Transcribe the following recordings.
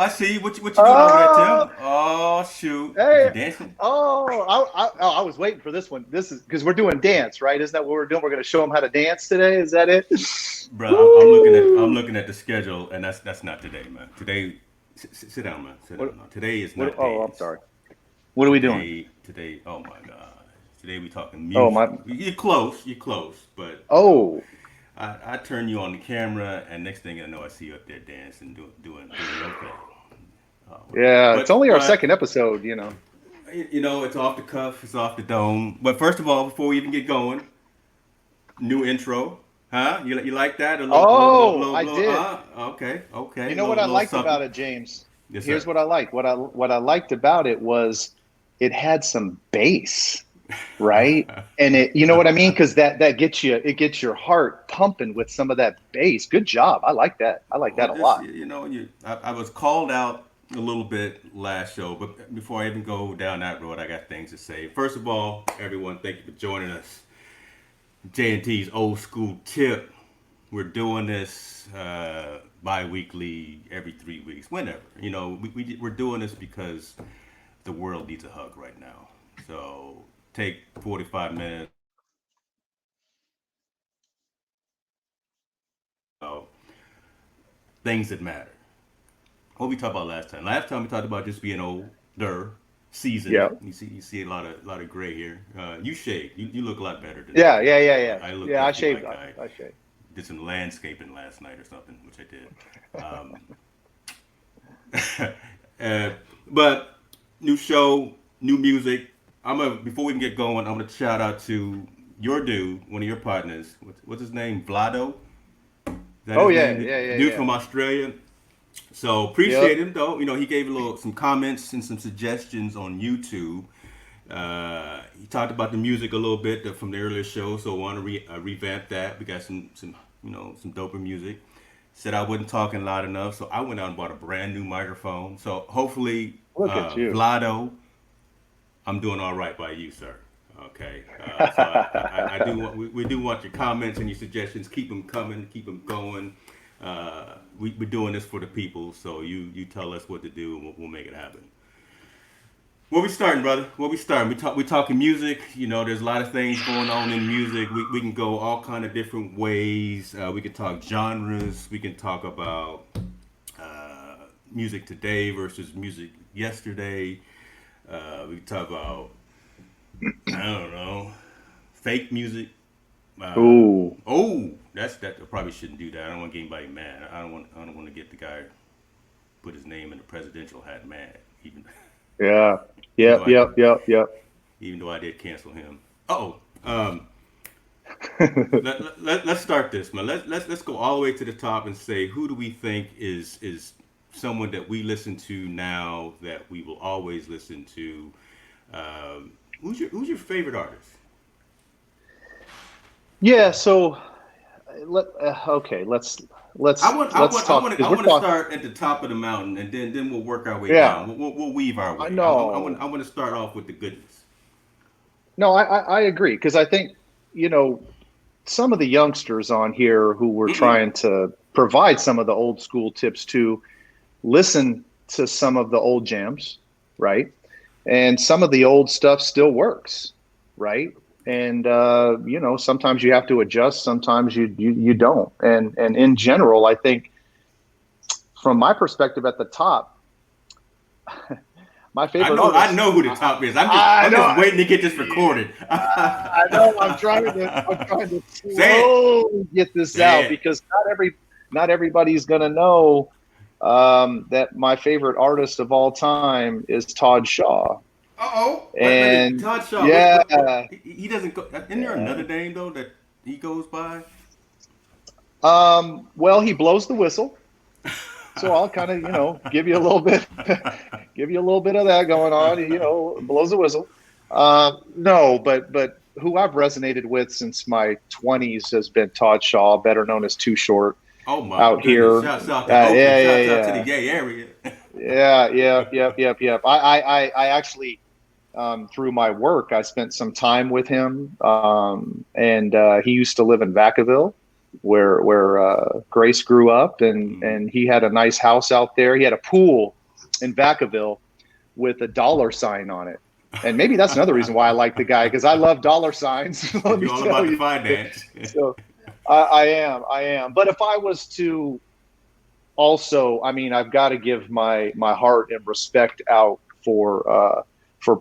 I see. What you doing over there, Oh, Tim? Oh, shoot. You hey. dancing? I was waiting for this one. This is because we're doing dance, right? Isn't that what we're doing? We're going to show them how to dance today. Is that it? Bro, I'm Woo! looking at the schedule, and that's not today, man. Today, sit down, man. Sit What? down. No, today is What? not Oh, I'm dance. sorry. What are we doing? Today. Oh my God. Today we talking Oh music. my. You're close. You're close, but Oh, I turn you on the camera, and next thing I know, I see you up there dancing, doing your thing. Oh my God. yeah. It's only our But second episode, you know. it's off the cuff. It's off the dome. But first of all, before we even get going, new intro. Huh? You like that? A Oh, I little, did. okay, okay. You know what I Little liked something. about it, James? Yes, Here's sir. what I liked. What I liked about it was it had some bass, right? And it, you know what I mean? Because that gets you, it gets your heart pumping with some of that bass. Good job. I like that. I like Well, that a just lot. I was called out a little bit last show, but before I even go down that road, I got things to say. First of all, everyone, thank you for joining us. J&T's Old School Tip. We're doing this bi-weekly, every 3 weeks, whenever. We're doing this because the world needs a hug right now. So take 45 minutes about things that matter. What we talked about last time? Last time we talked about just being older, seasoned. Yeah. You see a lot of gray here. You shaved. You look a lot better today Yeah. too. Yeah. Yeah. Yeah. I look Yeah. I definitely shaved. like I I shaved. did some landscaping last night or something, which I did. Uh, but new show, new music. Before we can get going, I'm gonna shout out to your dude, one of your partners. What's his name? Vlado. Is that Oh his yeah. name? Yeah. Yeah. Dude Yeah. from Australia. So Yep. appreciate him though. He gave some comments and some suggestions on YouTube. He talked about the music a little bit from the earlier show, so I want to revamp that. We got some doper music. Said I wasn't talking loud enough, so I went out and bought a brand new microphone. So hopefully, Look at you. Vlado, I'm doing all right by you, sir. Okay, so I do want we do want your comments and your suggestions. Keep them coming, keep them going. We're doing this for the people, so you tell us what to do, and we'll make it happen. Where we starting, brother? Where we starting? We talking music. There's a lot of things going on in music. We can go all kind of different ways. We can talk genres. We can talk about music today versus music yesterday. We can talk about, I don't know, fake music. Ooh. That. I probably shouldn't do that. I don't want to get anybody mad. I don't want to get the guy put his name in the presidential hat mad. Even Yeah. even though Yep. I Yep. Yep. Yep. even though I did cancel him. Oh, let's start this, man. Let's go all the way to the top and say, who do we think is someone that we listen to now that we will always listen to? Who's your favorite artist? Yeah. So okay. I want I Let's want I talk want to because I we're want to talking. start at the top of the mountain, and then we'll work our way down. Yeah. We'll weave our I way. know. I want to start off with the goodness. No, I agree because I think you know some of the youngsters on here who were Mm-mm. trying to provide some of the old school tips to listen to some of the old jams, right? And some of the old stuff still works, right? And sometimes you have to adjust, sometimes you don't. And in general, I think from my perspective at the top, my I favorite know I artist, know who the top is. I'm just I I'm know, just waiting to get this recorded. I know, I'm trying to Say it. slowly get this Say out it. because not everybody's gonna know that my favorite artist of all time is Todd Shaw. Uh-oh. Wait a minute. And Todd Shaw. yeah, He doesn't go. Isn't there yeah. another name though that he goes by? Well, he blows the whistle, so I'll kind of, give you a little bit, give you a little bit of that going on. Blows the whistle. No, but who I've resonated with since my 20s has been Todd Shaw, better known as Too Short, Oh my out goodness! here. Shouts out to Oakland. Yeah, Shouts out to the yeah, gay area. yeah, yeah, yep, yep, yep. I actually, through my work, I spent some time with him, and he used to live in Vacaville. where Grace grew up, and he had a nice house out there. He had a pool in Vacaville with a dollar sign on it. And maybe that's another reason why I like the guy, because I love dollar signs. Let me You're all tell about the you. finance. So I am. But if I was to also, I mean, I've got to give my heart and respect out for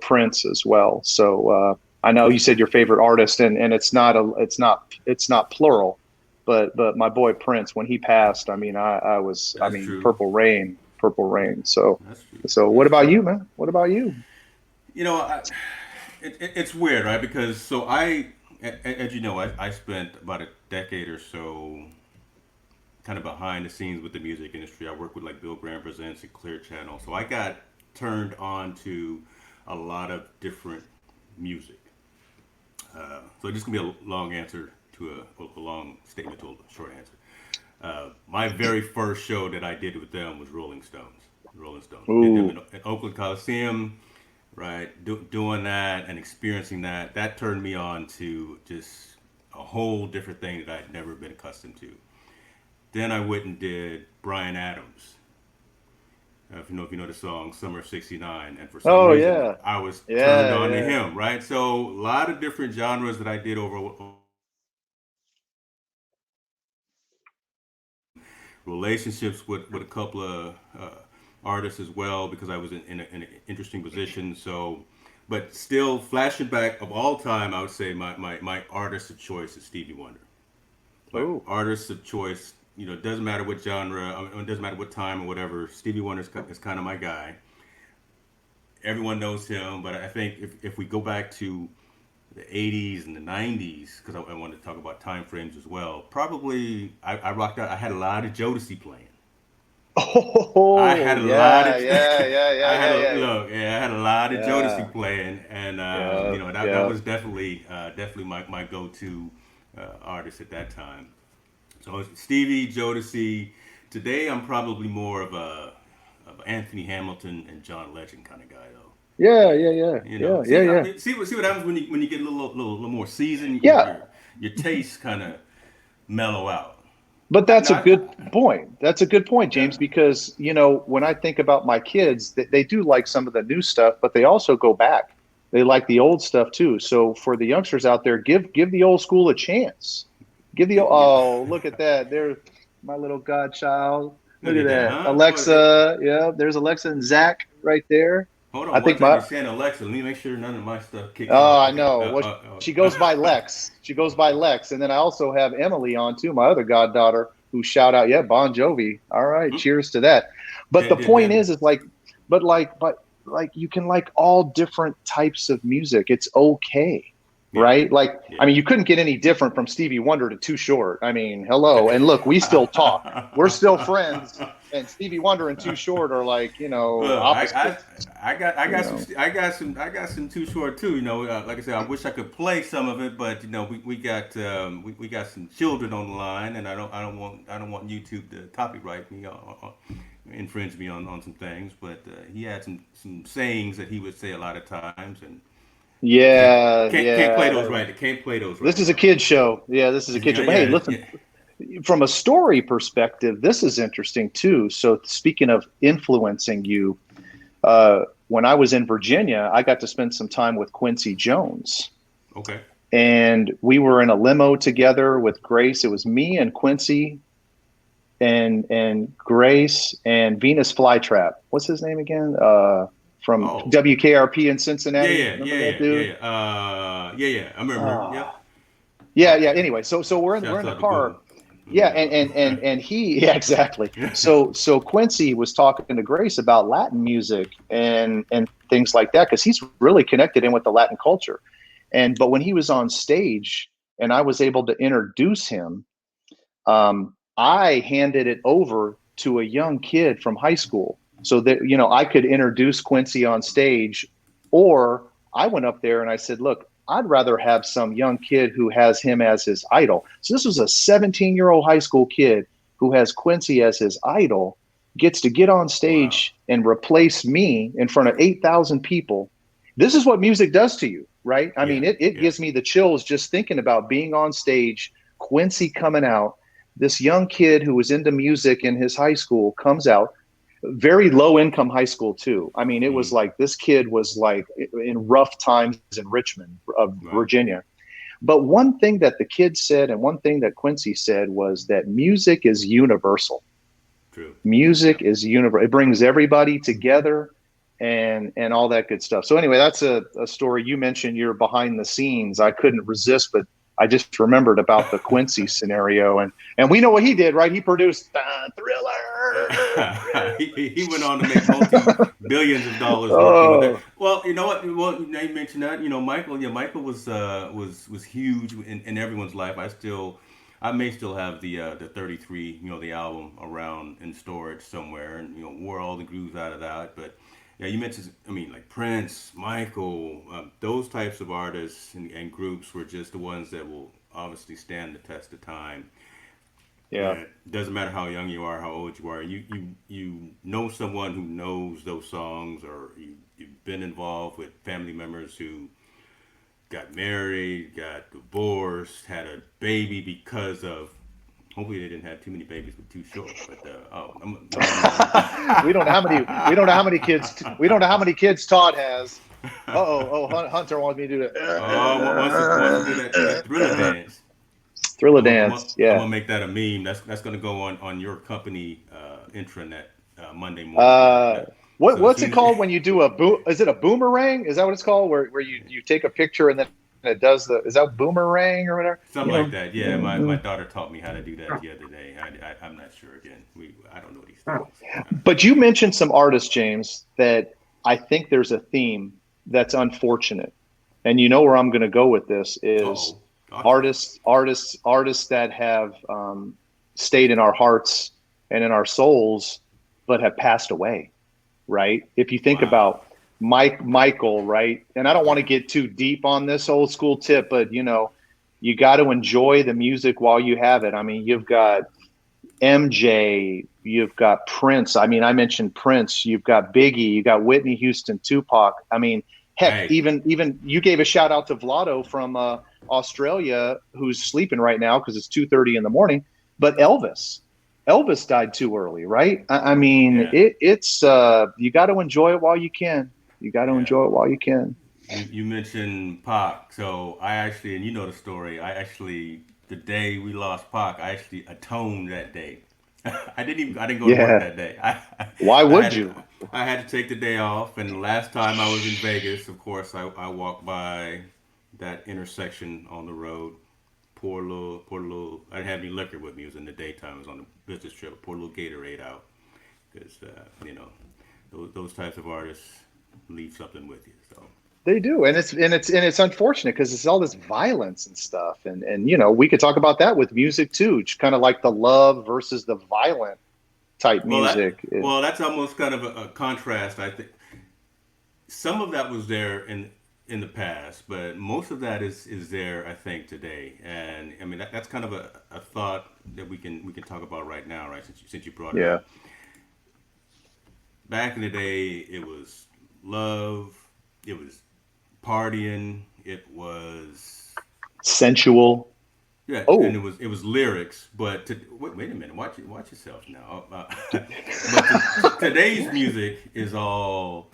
Prince as well. So I know you said your favorite artist, and it's not plural, but my boy Prince, when he passed, I mean, That's true. Purple Rain. So That's true. what That's about true. you, man? What about you? You know, it's weird, right? Because as you know, I spent about a decade or so kind of behind the scenes with the music industry. I worked with like Bill Graham Presents and Clear Channel, so I got turned on to a lot of different music. So this can be a long answer to a long statement to a short answer. My very first show that I did with them was Rolling Stones. Rolling Stones. Did them Ooh, in Oakland Coliseum, right? Doing that and experiencing that, that turned me on to just a whole different thing that I'd never been accustomed to. Then I went and did Brian Adams. If you know the song Summer of '69, and for some oh reason yeah, I was turned yeah, on to yeah. him, right? So a lot of different genres that I did over relationships with a couple of artists as well, because I was in an interesting position. So, but still, flashing back of all time, I would say my artist of choice is Stevie Wonder. My Oh, artist of choice, it doesn't matter what genre, it doesn't matter what time or whatever. Stevie Wonder is kind of my guy. Everyone knows him, but I think if we go back to the 80s and the 90s, because I wanted to talk about time frames as well, probably I rocked out. I had a lot of Jodeci playing. I oh had a lot yeah, of, yeah, yeah, yeah, I had yeah, a yeah, look, yeah, I had a lot of yeah, Jodeci playing, and yeah, that yeah. was definitely my go-to artist at that time. So Stevie, Jodeci. Today I'm probably more of Anthony Hamilton and John Legend kind of guy though. Yeah, yeah, yeah, yeah, yeah, See, yeah. see what happens when you get a little more seasoned. Yeah, Your tastes kind of mellow out. but I, that's no, a I, good point. That's a good point, yeah. James, because when I think about my kids, they do like some of the new stuff, but they also go back. They like the old stuff too. So for the youngsters out there, give the old school a chance. You, Oh, look at that. There's my little godchild. look Look at at that, that. huh? Well, Alexa. Yeah, there's Alexa and Zach right there. hold I on. One think time my you're saying Alexa. Let me make sure none of my stuff kicks Oh, off. I Okay. know. Well, she goes by Lex. She goes by Lex. And then I also have Emily on too, my other goddaughter, who shout out, yeah, Bon Jovi. All right, cheers to that. But the point Did is like, but you can like all different types of music. It's okay. yeah, Right? Like, I yeah. mean, you couldn't get any different from Stevie Wonder to Too Short. I mean, hello. And look, we still talk. We're still friends. And Stevie Wonder and Too Short are like, Look, opposites. I got some Too Short too. Like I said, I wish I could play some of it, but we got some children on the line, and I don't want YouTube to copyright me or infringe me on some things. But he had some sayings that he would say a lot of times, and can't Yeah, can't play yeah. those right. Can't play those This right is a now. kid show. Yeah, this is a kid Yeah, show. But hey, yeah, listen, yeah. from a story perspective, this is interesting too. So, speaking of influencing you, when I was in Virginia, I got to spend some time with Quincy Jones. Okay. And we were in a limo together with Grace. It was me and Quincy and Grace and Venus Flytrap. What's his name again? From Oh, WKRP in yeah, Cincinnati. yeah, Remember yeah, that yeah, yeah, dude? yeah. Yeah, yeah. I remember. Ah, Yep. yeah, Oh, yeah. Anyway, so we're shouts in the out to Google. car. Yeah, Yeah. and he yeah, exactly. So Quincy was talking to Grace about Latin music and things like that because he's really connected in with the Latin culture. But when he was on stage and I was able to introduce him, I handed it over to a young kid from high school so that I could introduce Quincy on stage, or I went up there and I said, "Look, I'd rather have some young kid who has him as his idol." So this was a 17-year-old high school kid who has Quincy as his idol, gets to get on Wow. stage and replace me in front of 8,000 people. This is what music does to you, right? I Yeah, mean, it yeah. gives me the chills just thinking about being on stage Quincy coming out, this young kid who was into music in his high school comes out, very low income high school too. I mean, it was like this kid was like in rough times in Richmond, Virginia. But one thing that the kid said and one thing that Quincy said was that music is universal. True. Music is universal. It brings everybody together and all that good stuff. So anyway, that's a story. You mentioned you're behind the scenes. I couldn't resist, but I just remembered about the Quincy scenario, and we know what he did, right? He produced Thriller. he went on to make multi-billions of dollars working with it. Well, you know what? Well, now you mentioned that. You know, Michael. Yeah, Michael was huge in everyone's life. I may still have the 33, you know, the album around in storage somewhere, and you know, wore all the grooves out of that. But yeah, you mentioned, I mean, like Prince, Michael, those types of artists and groups were just the ones that will obviously stand the test of time. Yeah. It doesn't matter how young you are, how old you are. You know someone who knows those songs, or you've been involved with family members who got married, got divorced, had a baby because of. Hopefully, they didn't have too many babies with too short. But we don't know how many. We don't know how many kids. We don't know how many kids Todd has. Hunter wants me to do that. Wants to do that Thriller dance. Thriller dance. I'm gonna make that a meme. That's gonna go on your company intranet Monday morning. What's it called when you do a boom? Is it a boomerang? Is that what it's called? Where you take a picture and then it does is that boomerang or whatever? Something like that. Yeah, my daughter taught me how to do that the other day. I'm not sure again. I don't know these things. But you mentioned some artists, James, that I think there's a theme that's unfortunate, and you know where I'm going to go with this is artists that have stayed in our hearts and in our souls, but have passed away. Right? If you think about Michael, right? And I don't want to get too deep on this old school tip, but you know, you got to enjoy the music while you have it. I mean, you've got MJ, you've got Prince. I mean, I mentioned Prince. You've got Biggie, you got Whitney Houston, Tupac. I mean, heck, even you gave a shout out to Vlado from Australia, who's sleeping right now because it's 2:30 in the morning. But Elvis died too early, right? I mean, it's you got to enjoy it while you can. You got to enjoy it while you can. You mentioned Pac, so I actually, and you know the story. The day we lost Pac, I actually atoned that day. I didn't go to work that day. Why would you? I had to take the day off, and the last time I was in Vegas, of course, I walked by that intersection on the road. Poor little. I didn't have any liquor with me. It was in the daytime. I was on a business trip. Pour a little Gatorade out, because you know, those types of artists leave something with you. So they do, and it's unfortunate because it's all this violence and stuff, and you know, we could talk about that with music too. It's kind of like the love versus the violent type music. Well, that's almost kind of a contrast. I think some of that was there in the past, but most of that is there, I think, today. And I mean, that's kind of a thought that we can talk about right now, right? Since you brought it up. Back in the day, it was love, it was partying, it was sensual. Yeah, and it was lyrics. But wait a minute, watch yourself now. But today's music is all.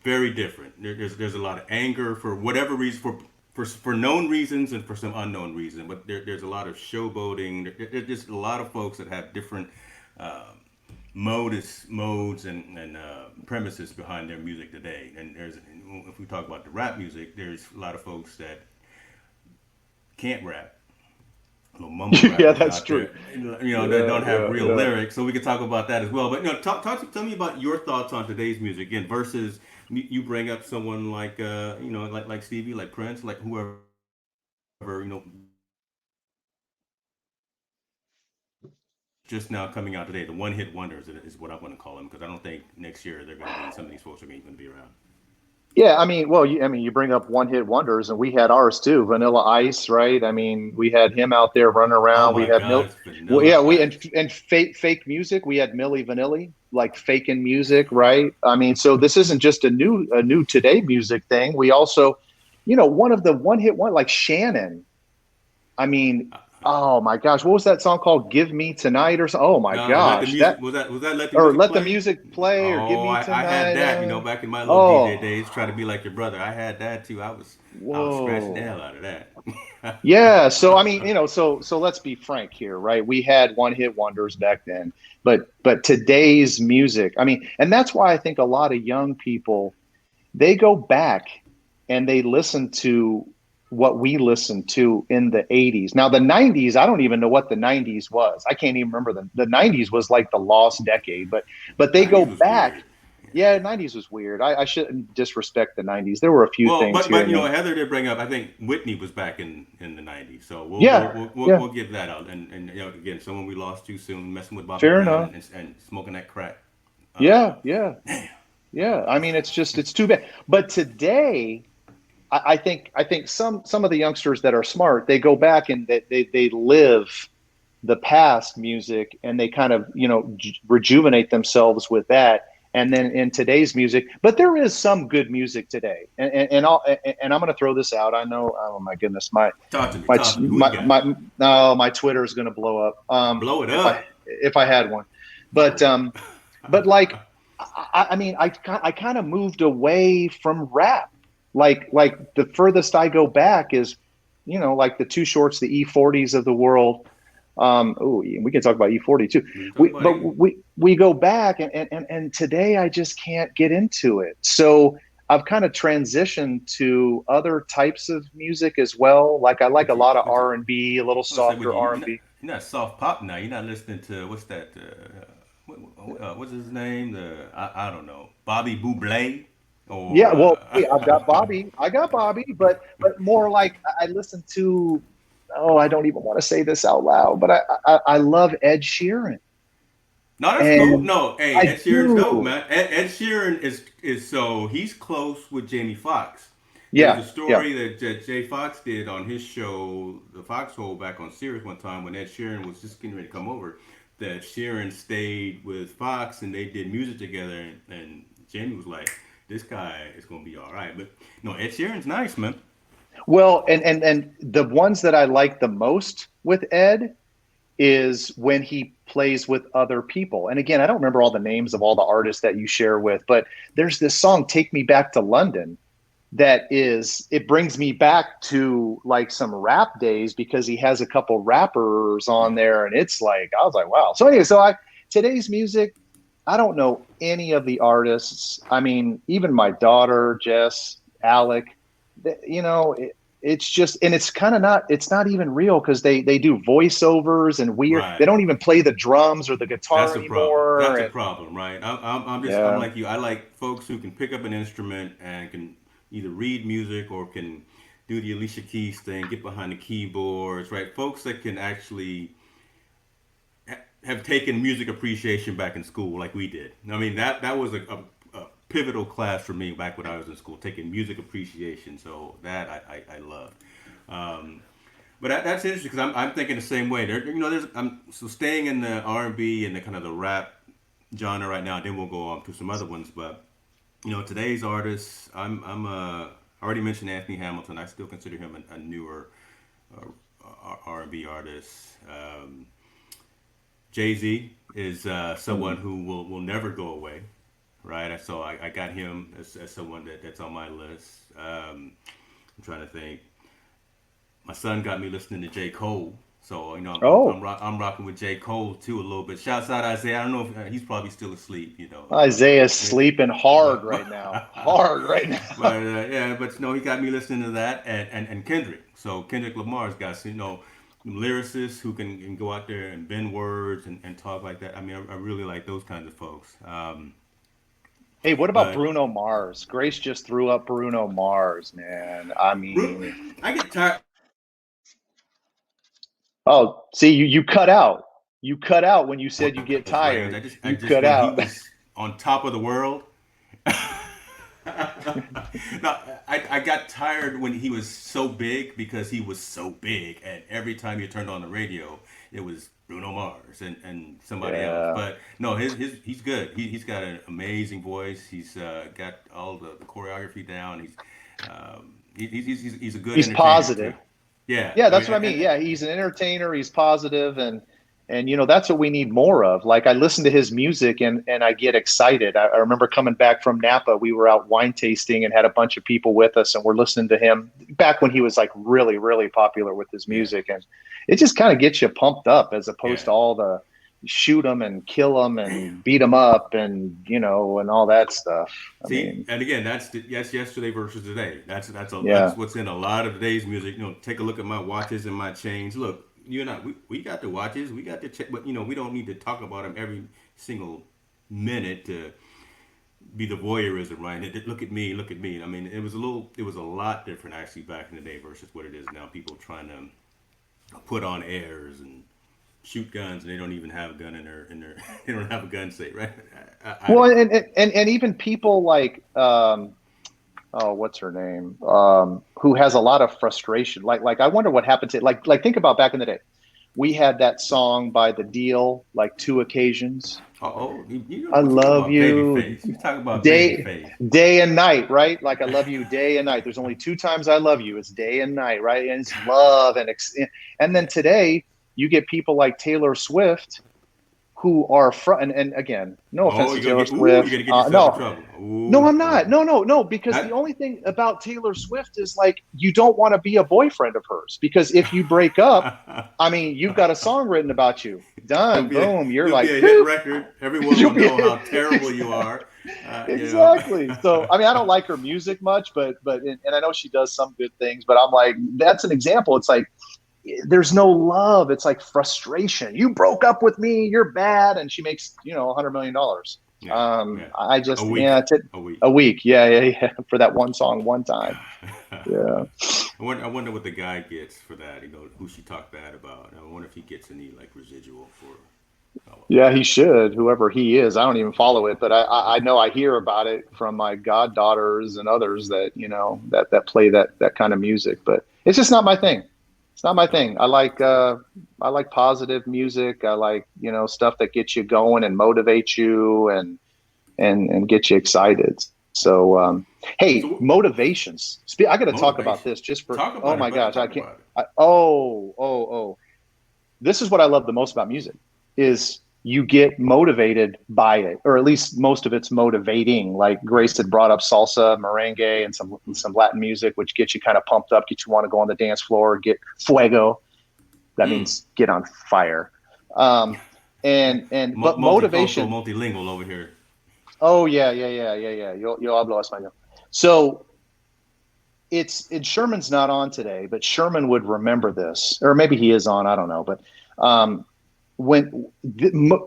Very different. There's a lot of anger for whatever reason, for known reasons and for some unknown reason. But there's a lot of showboating. There's just a lot of folks that have different modes and premises behind their music today. And if we talk about the rap music, there's a lot of folks that can't rap. Mumble yeah, that's true. There. You know, they don't have real lyrics, so we can talk about that as well. But you know, tell me about your thoughts on today's music again versus you bring up someone like you know, like Stevie, like Prince, like whoever, you know, just now coming out today. The one-hit wonders is what I want to call them, because I don't think next year they're going to be, some of these folks are going to be around. Yeah, I mean, you bring up one-hit wonders, and we had ours too. Vanilla Ice, right? I mean, we had him out there running around. We had and fake music. We had Milli Vanilli, like faking music, right? I mean, so this isn't just a new today music thing. We also, you know, one of the one-hit like Shannon. I mean, oh my gosh, what was that song called? Give Me Tonight or something? Oh my Let the gosh, music that was that let the or music Let the play? Music Play or Give Oh, Me I had Tonight. that. Back in my little DJ Oh, days, try to be like your brother. I had that too. I was scratching the hell whoa. out of that. Yeah, so I mean, so let's be frank here, right? We had one hit wonders back then, but today's music, I mean, and that's why I think a lot of young people they go back and they listen to what we listened to in the 80s. Now the 90s, I don't even know what the 90s was. I can't even remember the 90s was like the lost decade, but they go 90s was back. weird. Yeah, 90s was weird. I shouldn't disrespect the 90s. There were a few Well, things here but and there. Heather did bring up. I think Whitney was back in the '90s, so Yeah, yeah, we'll give that out. And again, someone we lost too soon, messing with Bobby fair Brown enough. and smoking that crack. Yeah, yeah. Damn. Yeah, I mean, it's too bad. But today, I think some of the youngsters that are smart, they go back and they live the past music and they kind of rejuvenate themselves with that. And then in today's music, but there is some good music today. And I'm going to throw this out. I know. Oh my goodness, Talk to me. my Talk to me. Who you my got? my no, my Twitter is going to blow up. Blow it If I up. if I had one, but like I mean I kind of moved away from rap. Like the furthest I go back is, like the Two Shorts, the E40s of the world. Oh, we can talk about E40 too. We can talk We about but E. we go back and today I just can't get into it. So I've kind of transitioned to other types of music as well. Like I like a lot of Would you? R&B, a little I was gonna say, would softer you? R&B. You're not soft pop now. You're not listening to what's that? What's his name? I don't know. Bobby Bublé or Yeah, well, hey, I've got Bobby. I got Bobby, but more like I listen to. Oh, I don't even want to say this out loud, but I love Ed Sheeran, No, that's cool. and No, hey, I Ed Sheeran's dope, do. man. Ed Sheeran is so he's close with Jamie Foxx. There was Yeah, a yeah. story that Jay Fox did on his show, The Foxhole, back on Sirius one time when Ed Sheeran was just getting ready to come over. That Sheeran stayed with Fox and they did music together, and Jamie was like, "This guy is gonna be all right." But no, Ed Sheeran's nice, man. Well, and the ones that I like the most with Ed is when he plays with other people. And again, I don't remember all the names of all the artists that you share with, but there's this song, Take Me Back to London, that it brings me back to like some rap days because he has a couple rappers on Yeah, there. And it's like, I was like, wow. So anyway, today's music, I don't know any of the artists. I mean, even my daughter, Jess, Alec, it's just, and it's kind of not, it's not even real because they do voiceovers and weird. They right. don't even play the drums or the guitar That's a problem. anymore. That's a And problem, right? I'm yeah, like you. I like folks who can pick up an instrument and can either read music or can do the Alicia Keys thing, get behind the keyboards, right? Folks that can actually have taken music appreciation back in school like we did. I mean, that was a pivotal class for me back when I was in school, taking music appreciation. So that I loved. Um, but that's interesting because I'm thinking the same way. I'm so staying in the R&B and the kind of the rap genre right now. Then we'll go on to some other ones. But today's artists, I already mentioned Anthony Hamilton. I still consider him a newer uh, R&B artist. Jay Z is someone mm, who will never go away, right? So I got him as someone that's on my list. I'm trying to think. My son got me listening to J. Cole. So oh, I'm rocking with J. Cole too a little bit. Shouts out Isaiah. I don't know if he's probably still asleep, Isaiah's maybe, sleeping hard but right now, hard right now. yeah, but he got me listening to that and Kendrick. So Kendrick Lamar's got lyricists who can go out there and bend words and talk like that. I mean, I really like those kinds of folks. Hey, what about But Bruno Mars? Grace just threw up Bruno Mars, man. I Ru- mean, I get tired. oh, see, you cut out. You cut out when you said you get His range. tired. I You just cut when he out. was on top of the world. No, I got tired when he was so big because he was so big, and every time you turned on the radio, it was Bruno Mars and somebody else. Yeah. But no, he's good. He's got an amazing voice. He's got all the choreography down. He's a good He's entertainer positive. too. Yeah, Yeah, I mean, that's what I mean. Yeah, he's an entertainer. He's positive, and that's what we need more of. Like I listen to his music and I get excited. I remember coming back from Napa. We were out wine tasting and had a bunch of people with us, and we're listening to him back when he was like really really popular with his yeah, music, and it just kind of gets you pumped up as opposed yeah. to all the shoot them and kill them and beat them up and and all that stuff. I See, mean, and again, that's yesterday versus today. yeah, That's what's in a lot of today's music. Take a look at my watches and my chains. Look, you and I, we got the watches, we got the check, but we don't need to talk about them every single minute to be the voyeurism, right? Look at me, look at me. I mean, it was a lot different actually back in the day versus what it is now. People trying to put on airs and shoot guns, and they don't even have a gun in their they don't have a gun safe, right? well, and even people like oh, what's her name? Who has a lot of frustration. Like I wonder what happened to like think about back in the day. We had that song by The Deal, like two occasions. I you talk love about you babyface. You talk about day babyface. day and night, right? Like I love you day and night. There's only two times I love you. It's day and night, right? And it's love and then Yeah. today you get people like Taylor Swift who are front and again, no offense Oh, to you're gonna Taylor get ooh, you're Swift. gonna get yourself in No, trouble. no, Ooh, I'm not. ooh. No, because the That only thing about Taylor Swift is like you don't want to be a boyfriend of hers because if you break up, I mean, you've got a song written about you. Done, boom. You're You'll be like, a hit poop. record. Everyone You'll will be a know hit. how terrible you are. You know. Exactly. So, I mean, I don't like her music much, but and I know she does some good things, but I'm like, that's an example. It's like there's no love. It's like frustration. You broke up with me. You're bad. And she makes, $100 million. Yeah, yeah. I A just, week, yeah, a week. a week. Yeah. For that one song, one time. Yeah. I wonder what the guy gets for that. Who she talked bad about. I wonder if he gets any like residual for. Yeah, he should, whoever he is. I don't even follow it, but I know I hear about it from my goddaughters and others that, that play that kind of music, but it's just not my thing. It's not my thing. I like positive music. I like, stuff that gets you going and motivates you and get you excited. So, hey, So motivations. I got to talk about motivation. this just for, Talk oh about it, my brother. gosh, I Talk can't. about it. This is what I love the most about music is you get motivated by it, or at least most of it's motivating. Like Grace had brought up salsa, merengue, and some Latin music, which gets you kind of pumped up, get you want to go on the dance floor, get fuego. That Mm. means get on fire. Um, but Multicultural, motivation. multilingual over here. Oh yeah. Yo hablo español. So and Sherman's not on today, but Sherman would remember this, or maybe he is on. I don't know, but um, when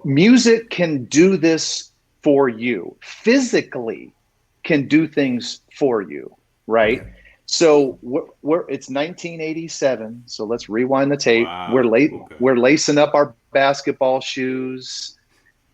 music can do this for you, physically can do things for you, right? Okay. So it's 1987. So let's rewind the tape. Wow. Okay. We're lacing up our basketball shoes.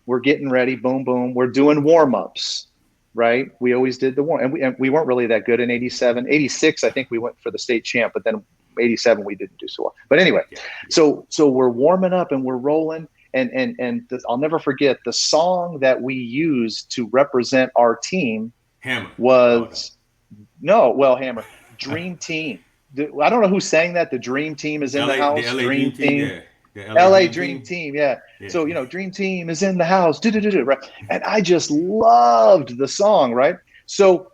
We're getting ready. Boom, boom. We're doing warm ups, right? We always did the warm, and we weren't really that good in 87, 86. I think we went for the state champ, but then 87 we didn't do so well. But anyway, Yeah. Yeah. so we're warming up and we're rolling, I'll never forget the song that we used to represent our team Hammer. Oh was Hammer, Dream Team. I don't know who sang that. The Dream Team is no. in the The house. LA Dream Dream Team. Team. Yeah. The LA LA Dream Dream Team. Team, yeah. Yeah. So Dream Team is in the house, right? And I just loved the song, right? So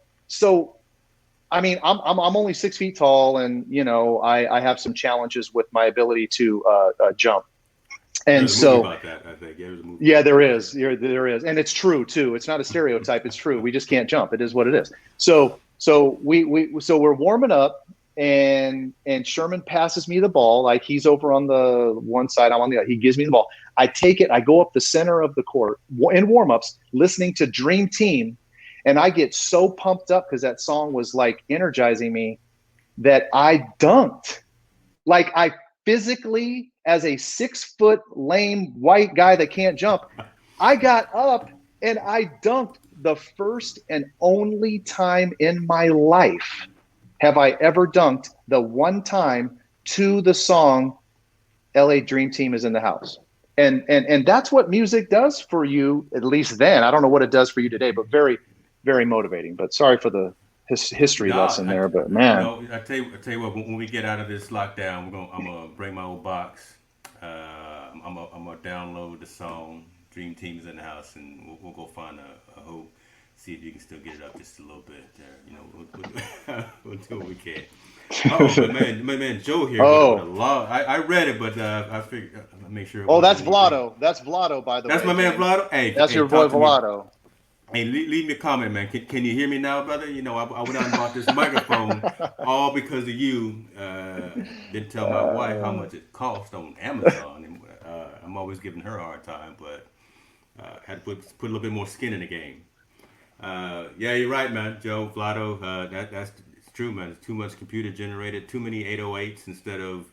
I mean, I'm only 6 feet tall, and I have some challenges with my ability to jump, and There's a movie so about that. I think there's a movie. yeah, About there that. is, and it's true too. It's not a stereotype; it's true. We just can't jump. It is what it is. So we're warming up, and Sherman passes me the ball. Like he's over on the one side, I'm on the other. He gives me the ball. I take it. I go up the center of the court in warmups, listening to Dream Team, and I get so pumped up because that song was like energizing me that I dunked. Like I physically, as a 6 foot lame white guy that can't jump, I got up and I dunked the first and only time in my life have I ever dunked the one time to the song LA Dream Team is in the house. And that's what music does for you, at least then. I don't know what it does for you today, but very, very motivating. But sorry for the history No, lesson there, but man. I tell you what. When we get out of this lockdown, I'm gonna bring my old box. I'm gonna download the song "Dream Team's in the House," and we'll go find a hope. See if you can still get it up just a little bit there. You know, we'll do what we can. Oh, my man Joe here with a Oh, law. I read it, but I figured I'll make sure it oh, wasn't that's anything. Vlado. That's Vlado, by the That's way, my man James. Vlado. Hey, That's hey, your boy talk to me. Vlado. Hey, leave me a comment, man. Can you hear me now, brother? You know, I went out and bought this microphone all because of you. Didn't tell my wife how Uh, much it cost on Amazon, and I'm always giving her a hard time, but had to put a little bit more skin in the game. Yeah, you're right, man, Joe Vlado. That's it's true, man. It's too much computer generated, too many 808s instead of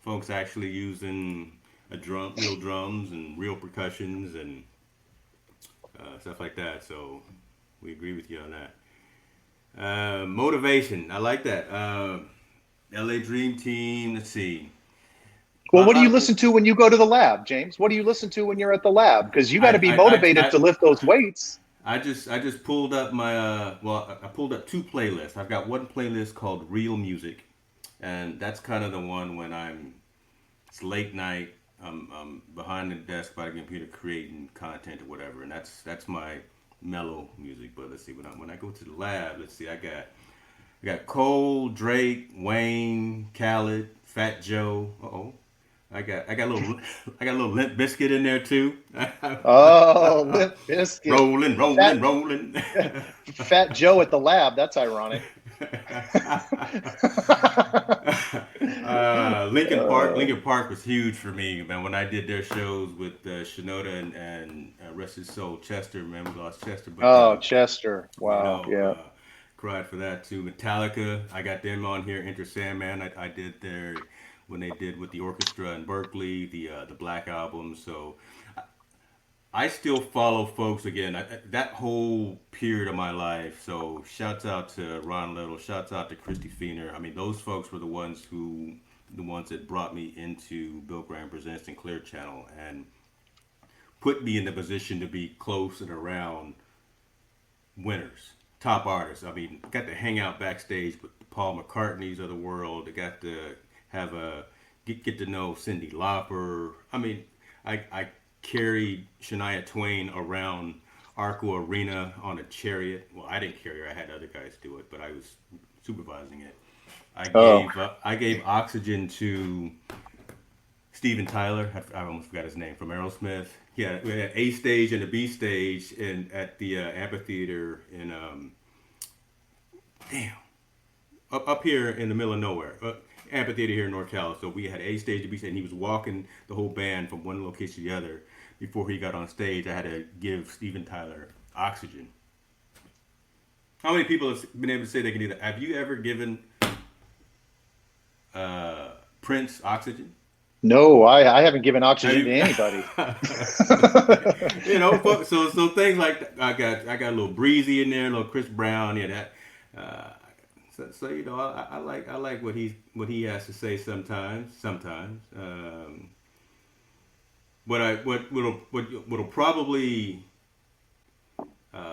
folks actually using real drums and real percussions and stuff like that. So we agree with you on that. Motivation, I like that. LA Dream Team. Let's see. A well, lot, what do lot you of listen to when you go to the lab, James? What do you listen to when you're at the lab? Because you got to be motivated I to lift those weights. I just pulled up my I pulled up two playlists. I've got one playlist called Real Music, and that's kind of the one when it's late night. I'm behind the desk by the computer creating content or whatever, and that's my mellow music. But let's see, when I go to the lab, let's see, I got Cole, Drake, Wayne, Khaled, Fat Joe. Uh-oh. I got a little I got a little Limp Biscuit in there too. Oh, Limp Biscuit. rolling, Fat, rolling, rolling. Fat Joe at the lab. That's ironic. Uh, Lincoln Park was huge for me, man. When I did their shows with Shinoda and rest his soul, Chester, man, we lost Chester, but oh, Chester. you Wow. know, Yeah. cried for that too. Metallica, I got them on here. Enter Sandman, I did their when they did with the orchestra in Berkeley, the Black album. So I still follow folks again. That whole period of my life. So shouts out to Ron Little. Shouts out to Christy Feener. I mean, those folks were the ones that brought me into Bill Graham Presents and Clear Channel and put me in the position to be close and around winners, top artists. I mean, got to hang out backstage with the Paul McCartneys of the world. I got to have get to know Cyndi Lauper. I mean, I carried Shania Twain around Arco Arena on a chariot. Well, I didn't carry her. I had other guys do it, but I was supervising it. Oh, I gave oxygen to Steven Tyler. I almost forgot his name from Aerosmith. Yeah, we had A stage and a B stage in at the amphitheater in damn up here in the middle of nowhere. Amphitheater here in North Cal. So we had A stage to B stage, and he was walking the whole band from one location to the other. Before he got on stage, I had to give Steven Tyler oxygen. How many people have been able to say they can do that? Have you ever given Prince oxygen? no, I haven't given Have oxygen to you? anybody. You know, so things like that. I got a little Breezy in there, a little Chris Brown, yeah, that. So you know, I like what he has to say sometimes. What'll probably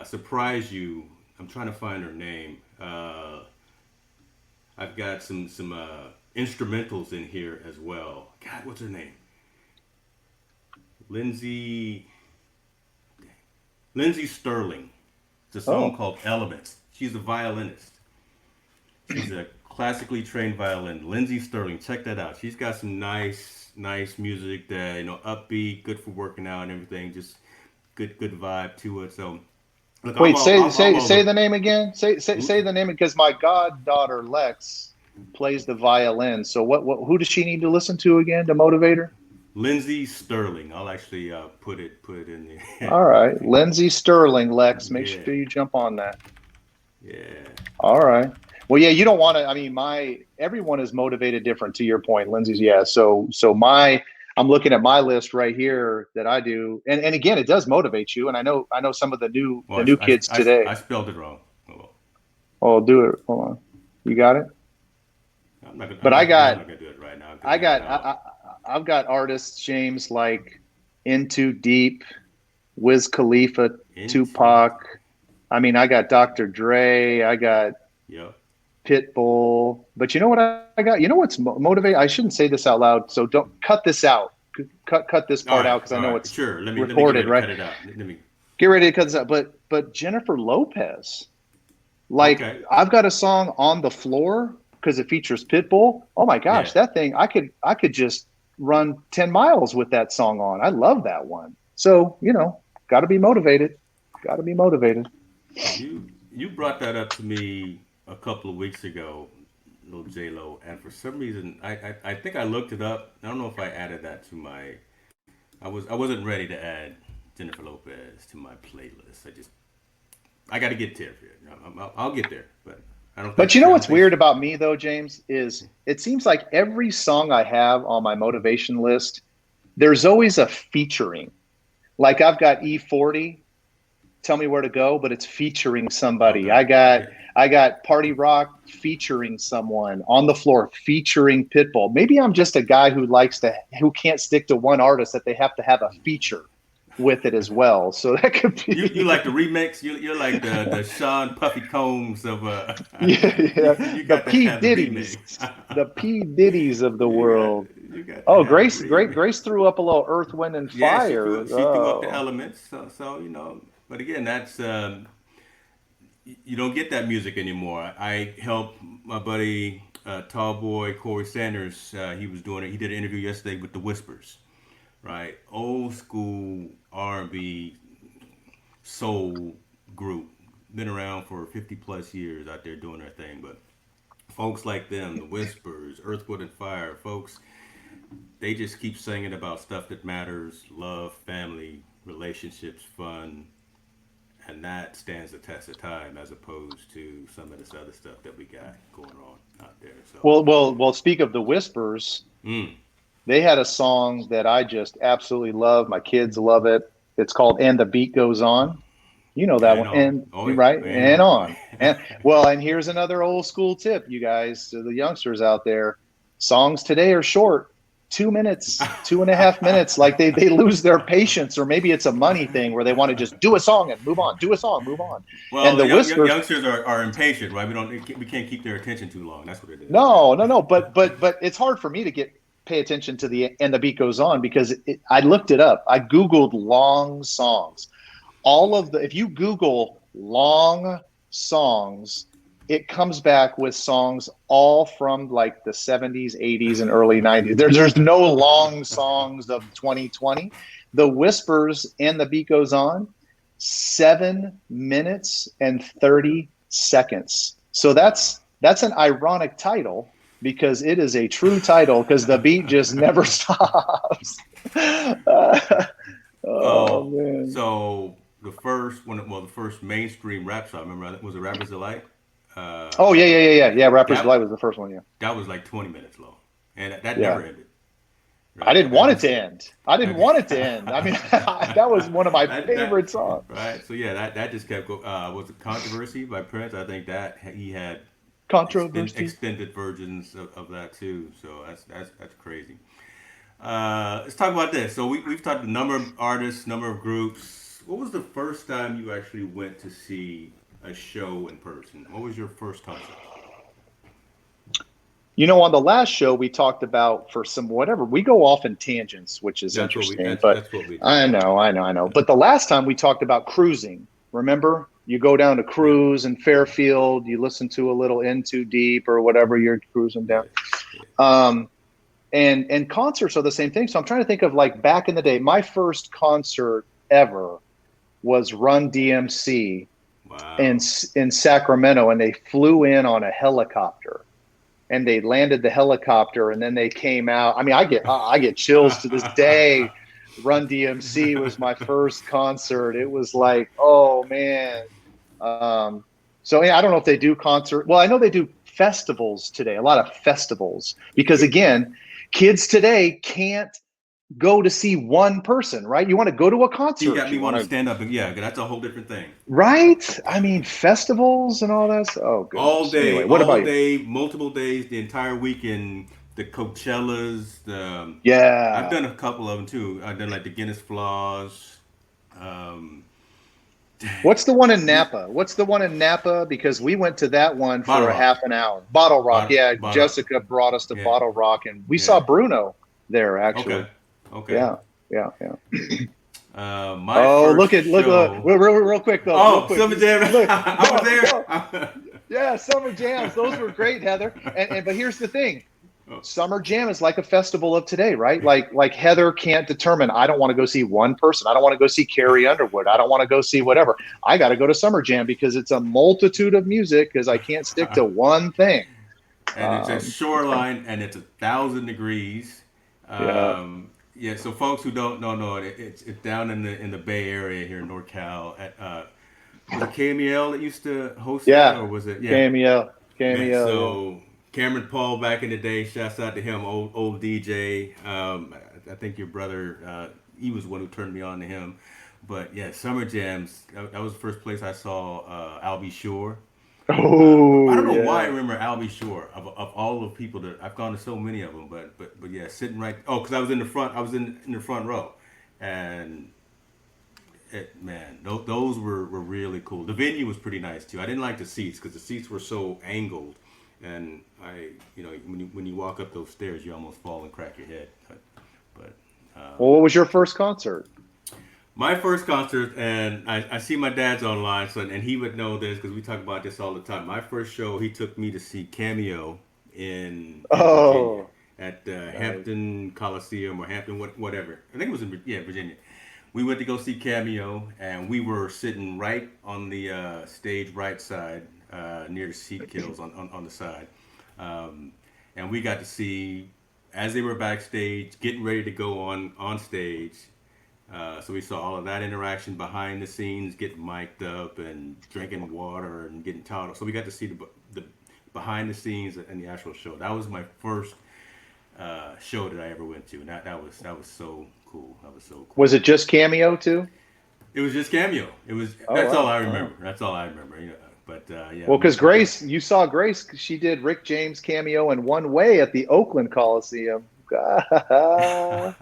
surprise you. I'm trying to find her name. I've got some instrumentals in here as well. God, what's her name? Lindsay Lindsay Sterling. It's a song Oh, called Elements. She's a violinist. She's a classically trained violin. Lindsay Sterling. Check that out. She's got some nice music that upbeat, good for working out and everything. Just good vibe to it. So look, wait, I'm all say the name again. Say the name because my goddaughter Lex plays the violin. So what who does she need to listen to again to motivate her? Lindsay Sterling. I'll actually put it in there. All right, Lindsay Sterling, Lex. Make Yeah, sure you jump on that. yeah. All right. Well, yeah, you don't want to. I mean, my everyone is motivated different. To your point, Lindsay's. Yeah. So my I'm looking at my list right here that I do, and again, it does motivate you. And I know some of Well, the new kids today. I spelled it wrong. Oh, well. Oh, I'll do it. Hold on. You got it. But I'm not gonna do it right now because I got I'll I've got artists, James, like Into Deep, Wiz Khalifa, into. Tupac. I mean, I got Dr. Dre. I got Yep. Pitbull. But you know what I got? You know what's motivating? I shouldn't say this out loud, so don't cut this out. Cut this part out because I All know right. it's Sure. Let me get recorded, ready to right? cut it out. Let me. Get ready to cut this out. But Jennifer Lopez, like Okay. I've got a song on the floor because it features Pitbull. Oh my gosh, Yeah. that thing I could just run 10 miles with that song on. I love that one. So, got to be motivated. Got to be motivated. You brought that up to me a couple of weeks ago, little J Lo, and for some reason I think I looked it up. I don't know if I added that to my. I wasn't ready to add Jennifer Lopez to my playlist. I got to get there. I'll get there, but I don't But think you know I don't what's think. weird about me though, James, is it seems like every song I have on my motivation list, there's always a featuring. Like I've got E40, Tell Me Where to Go, but it's featuring somebody. Okay. Yeah. I got Party Rock featuring someone, On the Floor featuring Pitbull. Maybe I'm just a guy who can't stick to one artist, that they have to have a feature with it as well. So that could You be like the remix? You're like the Sean Puffy Combs of yeah, you yeah. got to have the remix. The P Diddy's of the world. You got to Oh, have the Grace remix. threw up a little Earth, Wind, and Yeah, Fire. she threw up the Oh, elements. So. But again, that's you don't get that music anymore. I helped my buddy Tall Boy Corey Sanders. He was doing it. He did an interview yesterday with the Whispers, right? Old school R&B soul group, been around for 50 plus years out there doing their thing. But folks like them, the Whispers, Earth, Wind, and Fire, folks, they just keep singing about stuff that matters: love, family, relationships, fun, and that stands the test of time as opposed to some of this other stuff that we got going on out there. So, well. Speak of the Whispers. mm, They had a song that I just absolutely love. My kids love it. It's called "And the Beat Goes On." You know that and one, on, and oh you're yeah, right, and and on. on, and well, and here's another old school tip, you guys, to the youngsters out there. Songs today are short, 2 minutes, 2.5 minutes. Like they lose their patience, or maybe it's a money thing where they want to just do a song and move on, do a song, move on. Well, And the the Whispers, youngsters are impatient, right? We can't keep their attention too long. That's what it is, right? no, no, no, but it's hard for me to pay attention to the "And the Beat Goes On" because I looked it up. I googled long songs. If you Google long songs, it comes back with songs all from like the 70s, 80s, and early 90s. There's no long songs of 2020. The Whispers and the Beat Goes On, 7 minutes and 30 seconds. So Wow. that's an ironic title because it is a true title because the beat just never stops. Oh Oh, man. so the first one, well, the first mainstream rap song, remember, was it Rapper's Delight? Oh Uh, yeah. Rapper's that Delight was the first one. Yeah, that was like 20 minutes long, and that yeah. never ended, I right? didn't That want it just to end. I didn't want it to end. I mean, that was one of my that favorite songs. right. So yeah, that just kept go. Was it Controversy by Prince? I think that he had Controversy. extended versions of that too. So that's crazy. Let's talk about this. So we've talked a number of artists, number of groups. What was the first time you actually went to see a show in person? What was your first concert? On the last show we talked about for some whatever we go off in tangents, which is interesting. But That's what we do. I know. But the last time we talked about cruising. Remember, you go down to Yeah, cruise in Fairfield. You listen to a little In Too Deep or whatever you're cruising down. yeah, yeah. Um, and concerts are the same thing. So I'm trying to think of like back in the day. My first concert ever was Run DMC in Wow. in Sacramento, and they flew in on a helicopter, and they landed the helicopter, and then they came out. I mean, I get chills to this day. Run DMC was my first concert. It was like, oh man. Um, so yeah, I don't know if they do concert. Well, I know they do festivals today. A lot of festivals because again, kids today can't go to see one person, right? You want to go to a You got concert. me You want wanting to to, stand up, and yeah, that's a whole different thing. right? I mean, festivals and all that. Oh goodness. Anyway, what about All you? day, multiple days, the entire weekend. The Coachellas, I've Yeah. done a couple of them too. I've done like the Guinness Flaws. Um, What's the one in Napa? What's the one in Napa? Because we went to that one Bottle for a Rock. half an hour. Bottle Rock. Yeah. Bottle. Jessica brought us to Yeah. Bottle Rock and we Yeah. saw Bruno there Okay. actually. Okay. Yeah. Yeah. Yeah. My Oh, first look, show. real quick though, real Oh, quick. Summer Jam. Look, I was go. there. Yeah, summer jams. Those were great, Heather. And but here's the thing. Summer jam is like a festival of today, right? Like Heather can't determine, I don't want to go see one person. I don't want to go see Carrie Underwood. I don't want to go see whatever. I got to go to summer jam because it's a multitude of music because I can't stick to one thing. And it's at It's fun. Shoreline, and it's 1,000 degrees. Yeah. Yeah, so folks who don't know it, it's down in the Bay Area here in NorCal. At was it KMEL that used to host that, Yeah. or was it? Yeah, Cameo. man. Cameo, yeah. So Cameron Paul back in the day, shouts out to him, old DJ. I think your brother, he was the one who turned me on to him. But yeah, Summer Jams. That was the first place I saw Albie Shore. I Oh, don't know why I yeah. remember Albie Shore of all the people that I've gone to so many of them, but yeah, sitting right. Oh, because I was in the front. I was in the front row, and man, those were really cool. The venue was pretty nice too. I didn't like the seats because the seats were so angled, and when you walk up those stairs, you almost fall and crack your head. But Well, what was your first concert? my first concert, and I see my dad's online, so and he would know this because we talk about this all the time. My first show, he took me to see Cameo in Virginia Oh, at nice. Hampton Coliseum or Hampton whatever. I think it was in Virginia. We went to go see Cameo, and we were sitting right on the stage right side near the seat kills on the side, um, and we got to see as they were backstage getting ready to go on stage. So we saw all of that interaction behind the scenes, getting mic'd up and drinking water and getting towed. So we got to see the behind the scenes and the actual show. That was my first show that I ever went to, and that was so cool. That was so cool. Was it just Cameo too? It was just Cameo. Oh, That's all wow. I Wow. remember. That's all I remember. But yeah, Well, because we got Grace, you saw Grace, she did Rick James cameo in One Way at the Oakland Coliseum.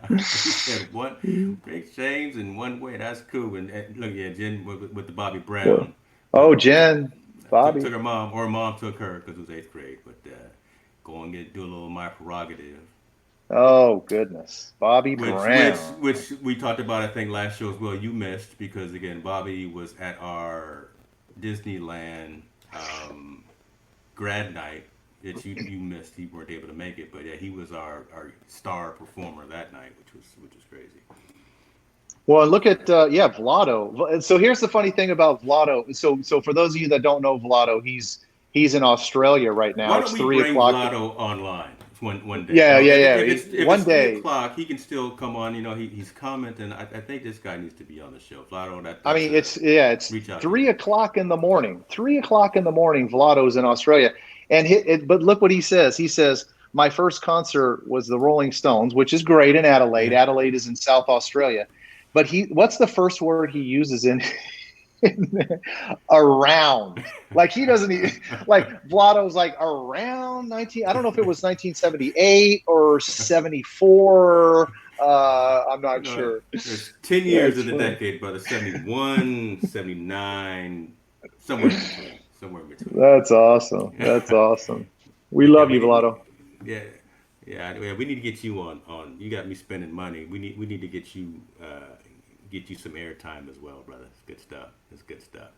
he said one Rick James in one way. That's cool. And look, yeah, Jen with the Bobby Well, Brown. oh, But Jen, took Bobby. her mom, or her mom took her because it was eighth grade. But go and do a little my prerogative, Oh, goodness. Bobby Brown. which we talked about I think last show as well. You missed because again Bobby was at our Disneyland um, grad night. That you missed. He weren't able to make it, but yeah, he was our star performer that night, which was crazy. Well, look at yeah, Vlado. So here's the funny thing about Vlado. So for those of you that don't know Vlado, he's in Australia right now. Why don't It's we three bring o'clock. Vlado online one day? Yeah, yeah, yeah. If One it's three day. o'clock, he can still come on. He's commenting. I think this guy needs to be on the show. Vlado, I that's mean, it's reach out to him. 3 o'clock in the morning. 3 o'clock in the morning. Vlado's in Australia, and but look what he says. He says my first concert was the Rolling Stones, which is great in Adelaide. Yeah. Adelaide is in South Australia, but what's the first word he uses in around? Like he doesn't even, like Vlado's like around 19. I don't know if it was 1978 or 74. I'm not sure. There's 10 years That's in the funny. decade, brother. 71, 79, somewhere in between. Somewhere in between. That's awesome. That's awesome. We Yeah, love you, Vlado. yeah, yeah. We need to get you on. You got me spending money. We need to get you some airtime as well, brother. It's good stuff. It's good stuff.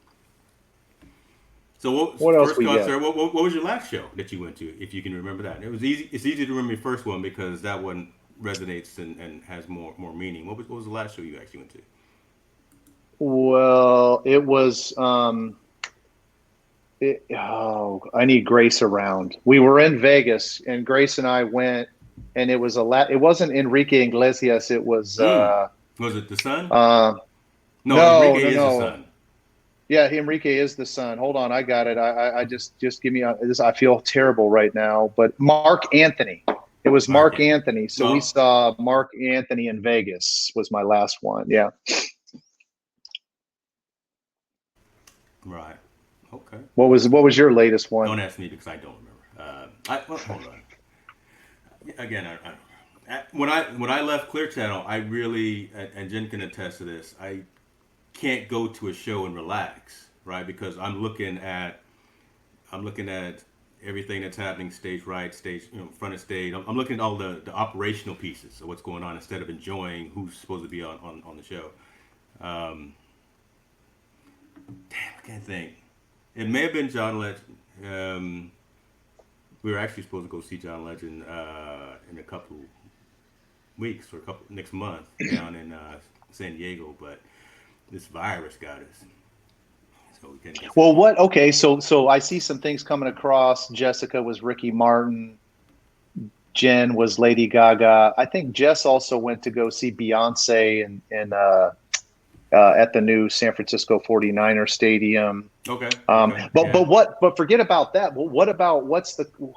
So what was What else first we got? concert? What was your last show that you went to? If you can remember that, it was easy. It's easy to remember your first one because that one resonates and has more meaning. What was the last show you actually went to? Well, it was oh, I need Grace around. We were in Vegas and Grace and I went and it wasn't Enrique Iglesias, it was Mm. Was it the Sun? uh No, no, Enrique no, is the no. Sun. Yeah, Enrique is the son. Hold on, I got it. I just give me this. I feel terrible right now, but Mark Anthony. It was Mark Mark Anthony. Anthony. So we Oh, saw Mark Anthony in Vegas was my last one. Yeah. right. Okay. What was your latest one? Don't ask me because I don't remember. Hold on. Again, when I left Clear Channel, I really and Jen can attest to this. can't go to a show and relax, right? Because I'm looking at everything that's happening stage right, stage, front of stage. I'm looking at all the operational pieces of what's going on instead of enjoying who's supposed to be on the show. Um, Damn, I can't think. It may have been John Legend. We were actually supposed to go see John Legend in a couple weeks or a couple next month down in San Diego, but this virus got us, so we couldn't get. Well, what? Okay, so I see some things coming across. Jessica was Ricky Martin. Jen was Lady Gaga. I think Jess also went to go see Beyonce at the new San Francisco 49er Stadium. Okay. But forget about that. Well, what about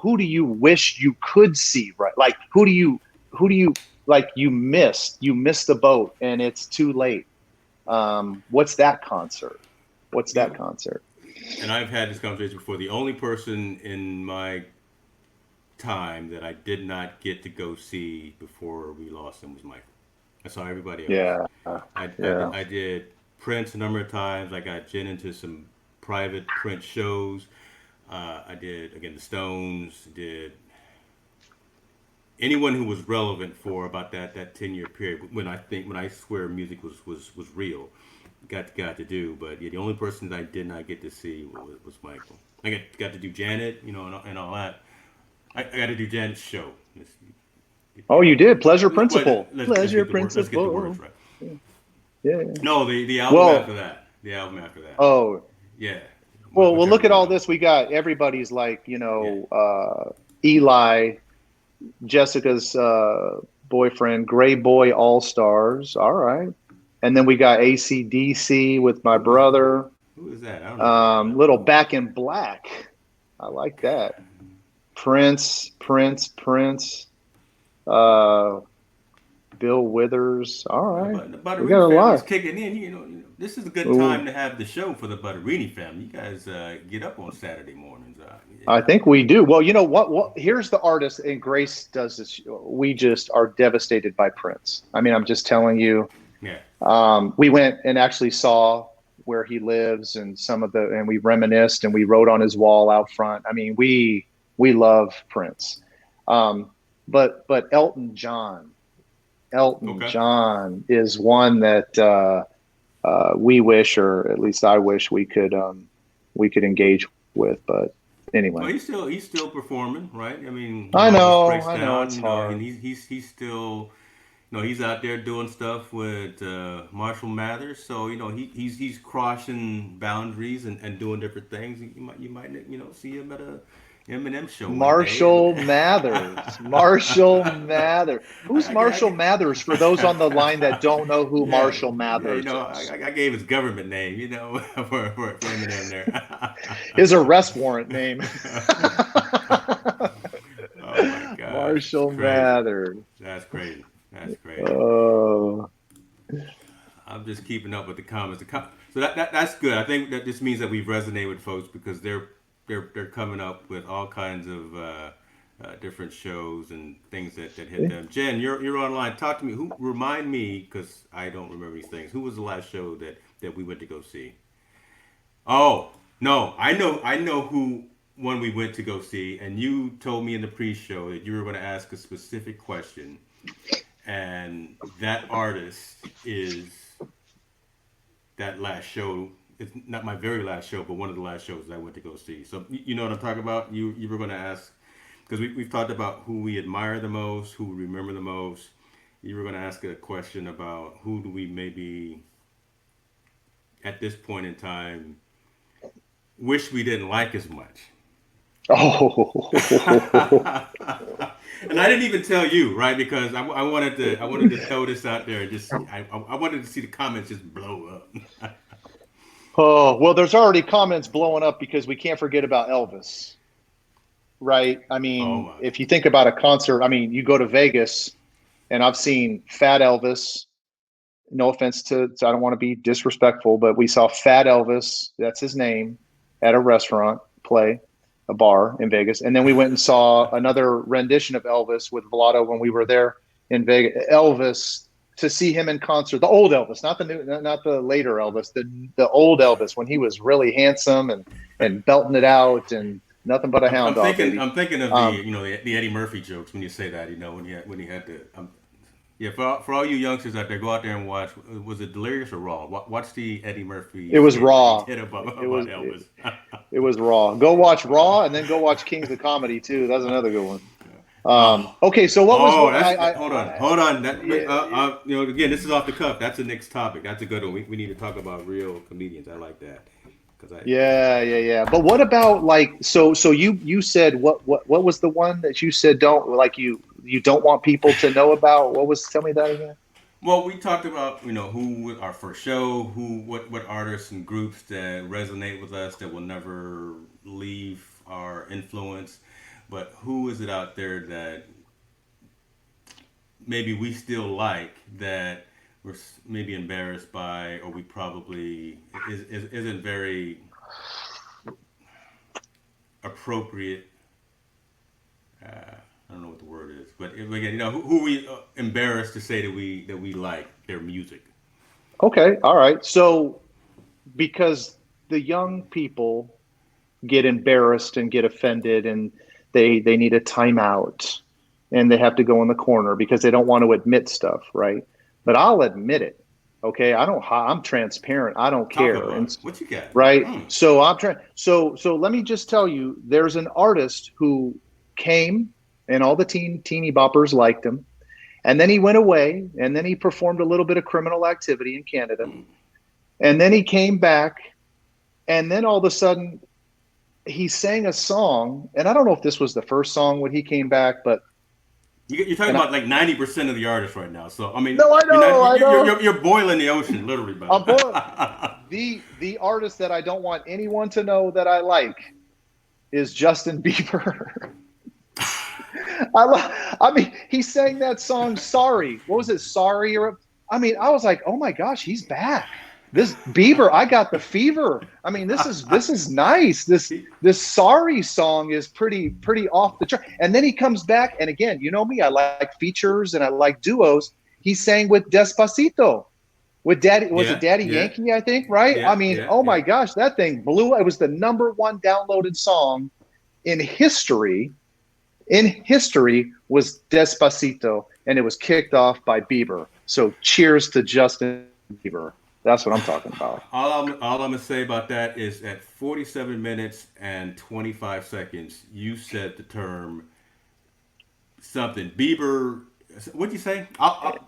who do you wish you could see, right? Like who do you like you missed the boat and it's too late. What's that concert? And I've had this conversation before. The only person in my time that I did not get to go see before we lost him was Michael. I saw everybody else. Yeah. I did Prince a number of times. I got Jen into some private Prince shows. I did, again, the Stones, did anyone who was relevant for about that 10-year period when I swear music was real. Got to do, but yeah, the only person that I did not get to see was Michael. I got to do Janet, and all that. I got to do Janet's show. Oh, you did Pleasure Principle. Let's get the words right. Yeah. No, the album after that. The album after that. Oh, yeah. Well, look at all this. We got everybody's like Eli, Jessica's boyfriend, Gray Boy All Stars. All right. And then we got AC/DC with my brother. Who is that? I don't know. Little Back in Black. I like that. Prince. Bill Withers. All right. The Butterini family's kicking in. This is a good time to have the show for the Butterini family. You guys get up on Saturday mornings. I think we do. Well, you know what? Here's the artist, and Grace does this. We just are devastated by Prince. I mean, I'm just telling you. Yeah. We went and actually saw where he lives and and we reminisced and we wrote on his wall out front. I mean, we love Prince. But Elton John is one that we wish, or at least I wish we could engage with. But anyway, well, he's still performing, right? I mean, I know it's hard. And he's still, he's out there doing stuff with Marshall Mathers. So he's crossing boundaries and doing different things. You might see him at a Eminem show. Marshall Mathers. Who's Marshall Mathers? For those on the line that don't know who Marshall Mathers is. I gave his government name, for Eminem there. His arrest warrant name. Oh my God. Marshall Mathers. That's crazy. Oh. I'm just keeping up with the comments. So that's good. I think that this means that we've resonated with folks because they're coming up with all kinds of different shows and things that hit them. Jen, you're online. Talk to me. Remind me, because I don't remember these things. Who was the last show that we went to go see? Oh no, I know who one we went to go see, and you told me in the pre-show that you were going to ask a specific question, and that artist is that last show. It's not my very last show, but one of the last shows I went to go see. So you know what I'm talking about? You were going to ask, because we've talked about who we admire the most, who we remember the most. You were going to ask a question about who do we maybe, at this point in time, wish we didn't like as much. Oh. And I didn't even tell you, right? Because I wanted to throw this out there and just I wanted to see the comments just blow up. Oh, well, there's already comments blowing up because we can't forget about Elvis, right? I mean, if you think about a concert, I mean, you go to Vegas, and I've seen Fat Elvis. No offense I don't want to be disrespectful, but we saw Fat Elvis, that's his name, at a restaurant play, a bar in Vegas. And then we went and saw another rendition of Elvis with Villado when we were there in Vegas. Elvis to see him in concert. The old Elvis, not the new, not the later Elvis. The old Elvis when he was really handsome and belting it out and nothing but a hound dog, baby. I'm thinking of Um, the Eddie Murphy jokes when you say that. You know, when he had to. Yeah, for all you youngsters out there, go out there and watch. Was it Delirious or Raw? Watch the Eddie Murphy it was skit that he raw. did about It was Elvis. it was raw. Go watch Raw and then go watch Kings of Comedy too. That's another good one. Oh, Okay, so what was oh, what that's I hold on. yeah, Again, this is off the cuff. That's the next topic. That's a good one. We need to talk about real comedians. I like that because yeah. But what about like so you said what was the one that you said don't like you don't want people to know about? What was tell me that again? Well, we talked about who our first show, who what artists and groups that resonate with us that will never leave our influence, but who is it out there that maybe we still like that we're maybe embarrassed by, or we probably isn't very appropriate. I don't know what the word is, but again, who we embarrassed to say that we like their music. Okay, all right. So because the young people get embarrassed and get offended and they need a timeout and they have to go in the corner because they don't want to admit stuff, right? But I'll admit it. Okay, I'm transparent. I don't Talk care. about And it. What you got? right? Mm. So I'm trying so let me just tell you there's an artist who came and all the teeny boppers liked him. And then he went away and then he performed a little bit of criminal activity in Canada. And then he came back and then all of a sudden he sang a song, and I don't know if this was the first song when he came back, but You're talking and I about like 90% of the artists right now. So I mean, no, I know. you're boiling the ocean, literally, brother. I'm bored. The artist that I don't want anyone to know that I like is Justin Bieber. I mean, he sang that song "Sorry." What was it? "Sorry" or I mean, I was like, oh my gosh, he's back. This Bieber, I got the fever. I mean, this is nice. This "Sorry" song is pretty off the chart. And then he comes back, and again, you know me, I like features and I like duos. He sang with Despacito with Daddy. Was it Yeah, Daddy yeah, Yankee? I think right. I yeah, mean, yeah, oh yeah. my gosh, that thing blew. It was the number one downloaded song in history was Despacito, and it was kicked off by Bieber. So cheers to Justin Bieber. That's what I'm talking about. All I'm gonna say about that is at 47 minutes and 25 seconds, you said the term something Bieber. What'd you say?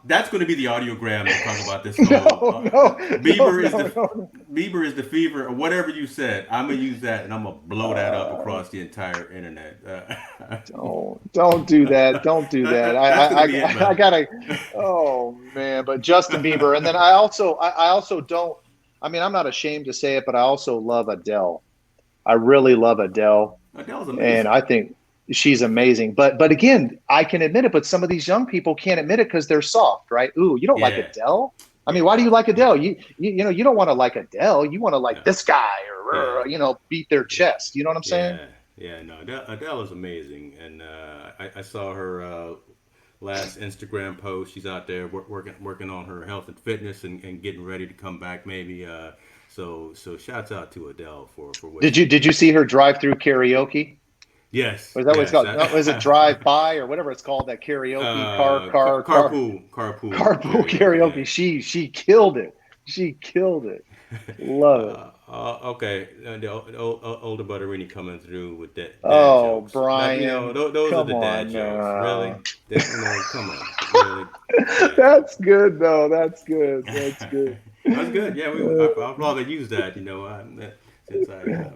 That's going to be the audiogram to talk about this whole. No, no, no, Bieber is no, the no. Bieber is the fever, or whatever you said. I'm gonna use that, and I'm gonna blow that up across the entire internet. Don't do that. Don't do that. That's gonna be it, I man. gotta. Oh man, but Justin Bieber, and then I also don't. I mean, I'm not ashamed to say it, but I also love Adele. I really love Adele, Adele's and amazing. I think she's amazing. But again, I can admit it. But some of these young people can't admit it because they're soft, right? Ooh, you don't like Yeah, Adele? I mean, yeah, why do you like yeah, Adele? You don't want to like Adele. You want to like yeah, this guy yeah, or beat their yeah. chest. You know what I'm saying? Yeah, yeah, no, Adele is amazing, and I saw her last Instagram post. She's out there working on her health and fitness and getting ready to come back. Maybe so shouts out to Adele for what Did she's you doing. see her drive through karaoke? Yes, Or is that what it's yes. called? No, is it drive by or whatever it's called? That karaoke carpool karaoke. Yeah. karaoke. She killed it. She killed it. Love it. Okay, the older Butterini coming through with that dad Oh, jokes. That Brian, those are come the dad on jokes. Really, now. that come on, really. Yeah, That's good though. That's good. That's good. that's good. Yeah, I'd rather use that. Since I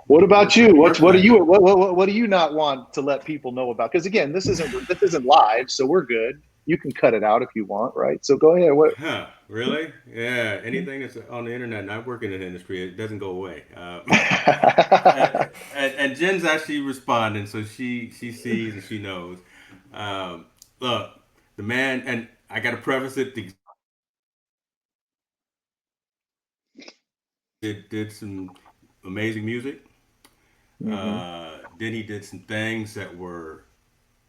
What about you? What do work you like what do you not want to let people know about? Because again, this isn't live, so we're good. You can cut it out if you want, right? So go ahead. What? huh? Really? Yeah. Anything that's on the internet, and I work in the industry, it doesn't go away. And Jen's actually responding, so she sees and she knows. Um, Look, the man, and I got to preface it. Did some amazing music. Hmm. Then he did some things that were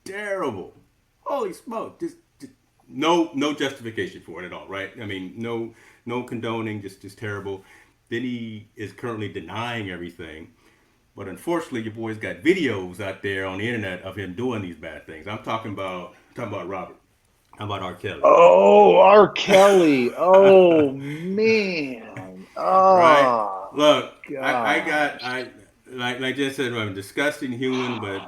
terrible. Holy smoke! Just no justification for it at all, right? I mean, no condoning, just terrible. Then he is currently denying everything. But unfortunately, your boy's got videos out there on the internet of him doing these bad things. I'm talking about Robert. How about R. Kelly? Oh, R. Kelly. Oh man. Right? Oh Look, I got gosh. I like Jen said, I'm a disgusting human, but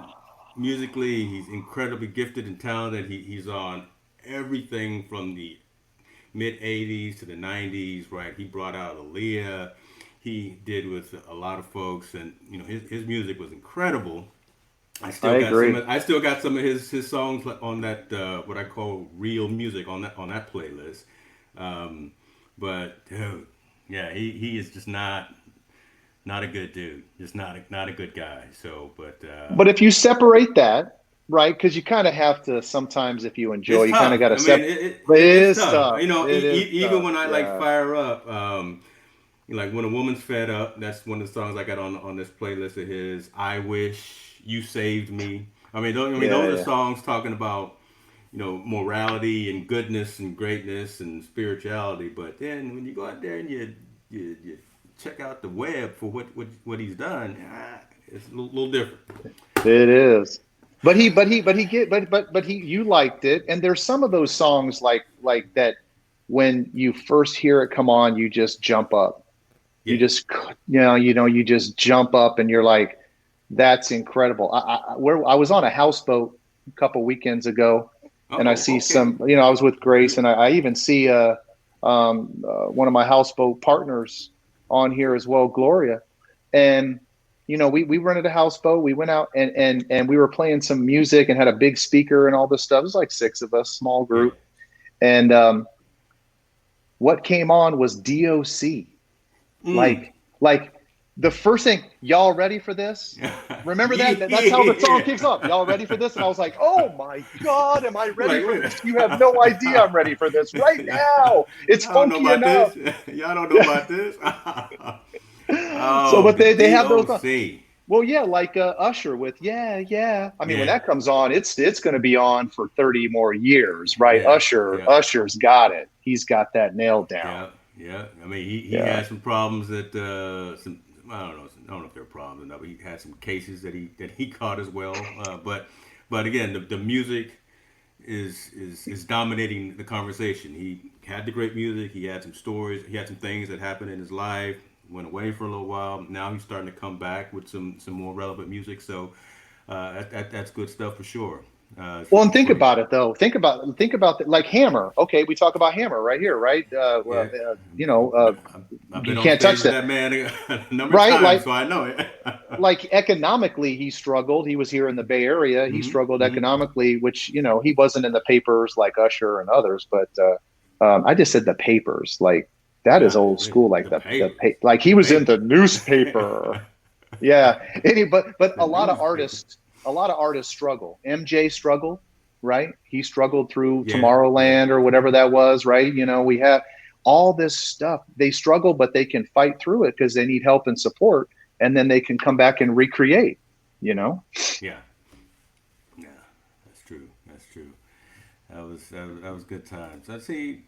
musically he's incredibly gifted and talented. He's on everything from the mid '80s to the '90s, right? He brought out Aaliyah. He did with a lot of folks, and his music was incredible. I agree. I still got some of his songs on that what I call real music on that playlist. Um, but dude, yeah, he is just not a good dude. Just not a good guy. So, but But if you separate that, right? Because you kind of have to sometimes, if you enjoy, it's you kind of tough. got to I mean, separate. But it it's is tough. tough. It is Even tough. when I like Yeah. fire up, like when a woman's fed up, that's one of the songs I got on this playlist of his. I wish you saved me. Yeah. Those are Yeah. songs talking about morality and goodness and greatness and spirituality. But then when you go out there and you check out the web for what he's done, it's a little different. It is. But he, you liked it. And there's some of those songs like that when you first hear it come on, you just jump up. You Yeah. just, you just jump up and you're like, that's incredible. I was on a houseboat a couple weekends ago and I Oh, see okay. some, I was with Grace and I even see, one of my houseboat partners on here as well, Gloria. And we rented a houseboat. We went out and we were playing some music and had a big speaker and all this stuff. It was like six of us, small Yeah. group. And what came on was DOC. Mm. Like the first thing, y'all ready for this? Remember that? That's how the song Yeah. kicks off. Y'all ready for this? And I was like, oh my God, am I ready Like, for wait. this? You have no idea I'm ready for this right now. It's Y'all don't know funky about enough. this. Y'all don't know about this. So, Oh, but the they have those. DOC. Well, yeah, like Usher with yeah, yeah. I mean, when Yeah. that comes on, it's going to be on for 30 more years, right? Yeah. Yeah. Usher's got it. He's got that nailed down. Yeah. Yeah. I mean, he Yeah. had some problems that some I don't know if they're problems or not, but he had some cases that he caught as well. But again, the music is dominating the conversation. He had the great music. He had some stories. He had some things that happened in his life. Went away for a little while. Now he's starting to come back with some more relevant music. So that's good stuff for sure. Well, and think For about it though. Think about that. Like Hammer. Okay, we talk about Hammer right here, right? yeah, I've been You on can't stage touch with that, that man a number of right? times, so I know it. Like economically, he struggled. He was here in the Bay Area. He Hmm. struggled Hmm. economically, which he wasn't in the papers like Usher and others. But I just said the papers. Like that is old school. Like The papers, like he the was in papers, the newspaper. Yeah. But the newspaper. a lot of artists struggle. MJ struggled, right? He struggled through Yeah, yeah, Tomorrowland or whatever that was, right? We have all this stuff. They struggle, but they can fight through it because they need help and support, and then they can come back and recreate. You know, yeah, yeah. That's true. That's true. That was good times. Let's see.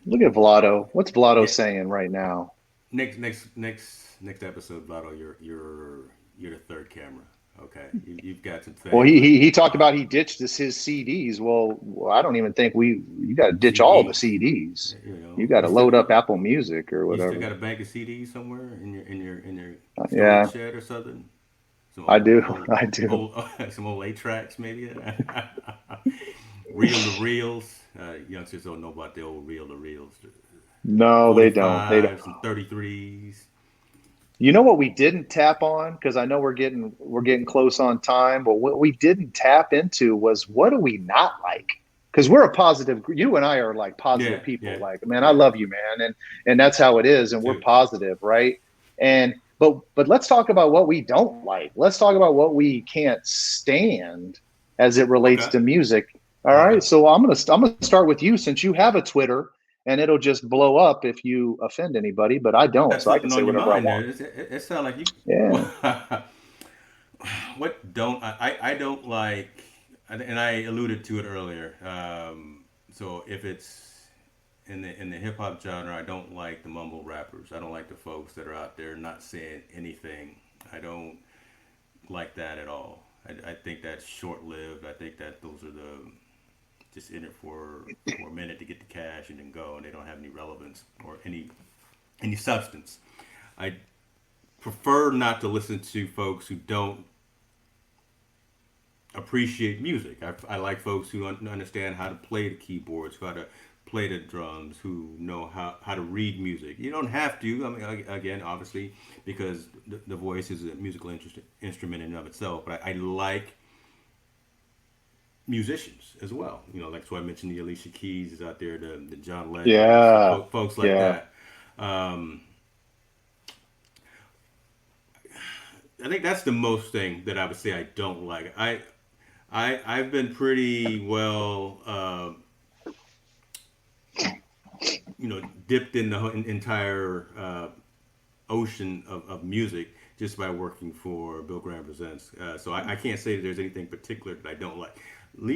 look at Vlado. What's Vlado Yeah. saying right now? Next episode, Vlado. You're the third camera. Okay, you've got some Well, things like he talked about he ditched his CDs. Well, I don't even think you got to ditch all the CDs. CDs. You know, You got to load up Apple Music or you still whatever. got a bank of CDs somewhere in your storage Yeah, shed or something. Some I old do. old I do. old some old 8 tracks maybe. Reel to reels. Youngsters don't know about the old reel to reels. No, they don't. They don't. 45s and 33s. You know what we didn't tap on, because I know we're getting close on time, but what we didn't tap into was what do we not like? Because we're a positive. You and I are like Yeah, positive people. yeah, Like, man, I yeah. love you, man, and that's how it is, Me and we're too. positive, right? And but let's talk about what we don't like. Let's talk about what we can't stand as it relates Okay. to music. All Okay. right, so I'm gonna start with you since you have a Twitter and it'll just blow up if you offend anybody, but I don't, Got so I can something say on your whatever I mind there. want. It sounds like you. Yeah. What don't I don't like? and I alluded to it earlier. So if it's in the hip hop genre, I don't like the mumble rappers. I don't like the folks that are out there not saying anything. I don't like that at all. I think that's short lived. I think that those are the just in it for a minute to get the cash and then go, and they don't have any relevance or any substance. I prefer not to listen to folks who don't appreciate music. I like folks who understand how to play the keyboards, how to play the drums, who know how to read music. You don't have to. I mean, again, obviously, because the voice is a musical instrument in and of itself. But I like musicians as well. You know, like so I mentioned the Alicia Keys is out there, the John Legends, Yeah, folks like yeah. that. Um, I think that's the most thing that I would say I don't like. I've been pretty well, dipped in the entire ocean of music just by working for Bill Graham Presents. So I can't say that there's anything particular that I don't like.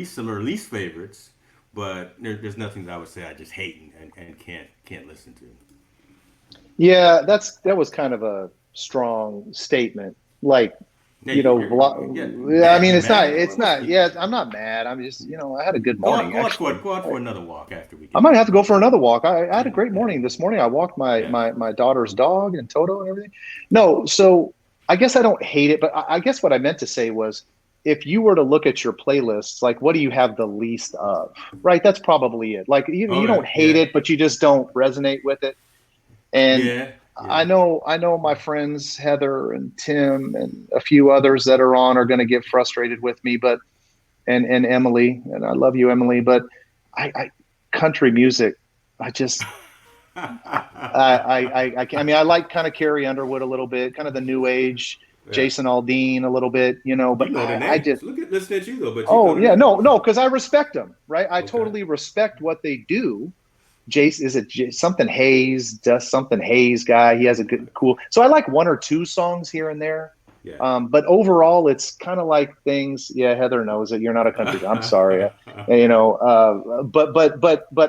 Some are least favorites, but there's nothing that I would say I just hate and can't listen to. Yeah, that was kind of a strong statement. Like, Yeah, yeah, yeah, I mad. mean, You it's mad? not, yeah, I'm not mad. I'm just, I had a good morning, actually. Go out for another walk after we I get might done. have to go for another walk. I had a Yeah, great yeah, morning this morning. I walked my yeah. my daughter's dog and Toto and everything. No, so I guess I don't hate it, but I guess what I meant to say was if you were to look at your playlists, like what do you have the least of? Right? That's probably it. Like you Okay, don't hate yeah, it, but you just don't resonate with it. And yeah, yeah. I know my friends Heather and Tim and a few others that are on are going to get frustrated with me, but and Emily, and I love you, Emily, but I country music, I just I mean I like kind of Carrie Underwood a little bit, kind of the new age Yeah. Jason Aldean a little bit, You but know the I just names. Listen at you though, but you know oh the yeah, names. no, because I respect them, right? I Okay. totally respect what they do. Jace, is it something Hayes? Does something Hayes guy? He has a good, cool. So I like one or two songs here and there, Yeah. but overall, it's kind of like things. Yeah, Heather knows it. You're not a country guy. I'm sorry. But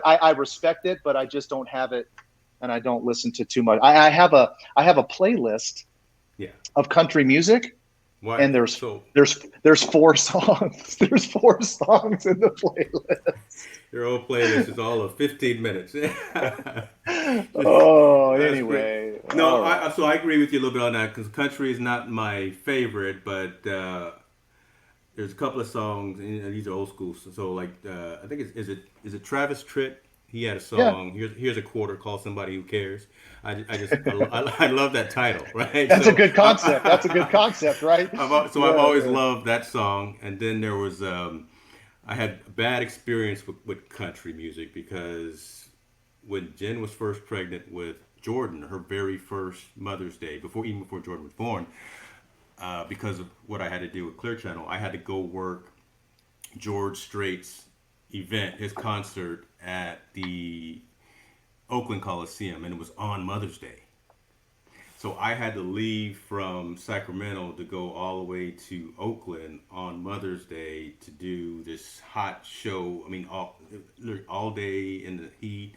I respect it, but I just don't have it, and I don't listen to too much. I have a playlist Yeah. of country music, Why? and there's So there's four songs. There's four songs in the playlist. your old playlist is all of 15 minutes. Oh, That's great. anyway, No, all right. so I agree with you a little bit on that because country is not my favorite, but there's a couple of songs, and these are old school. So like, I think is it Travis Tritt? He had a Yeah, song. Here's a quarter called "Somebody Who Cares." I love that title, right? that's a good concept. That's a good concept, right? I've Yeah, always yeah. loved that song. And then there was I had a bad experience with country music because when Jen was first pregnant with Jordan, her very first Mother's Day, even before Jordan was born, because of what I had to do with Clear Channel, I had to go work George Strait's event, his concert at the Oakland Coliseum, and it was on Mother's Day. So I had to leave from Sacramento to go all the way to Oakland on Mother's Day to do this hot show. I mean, all day in the heat.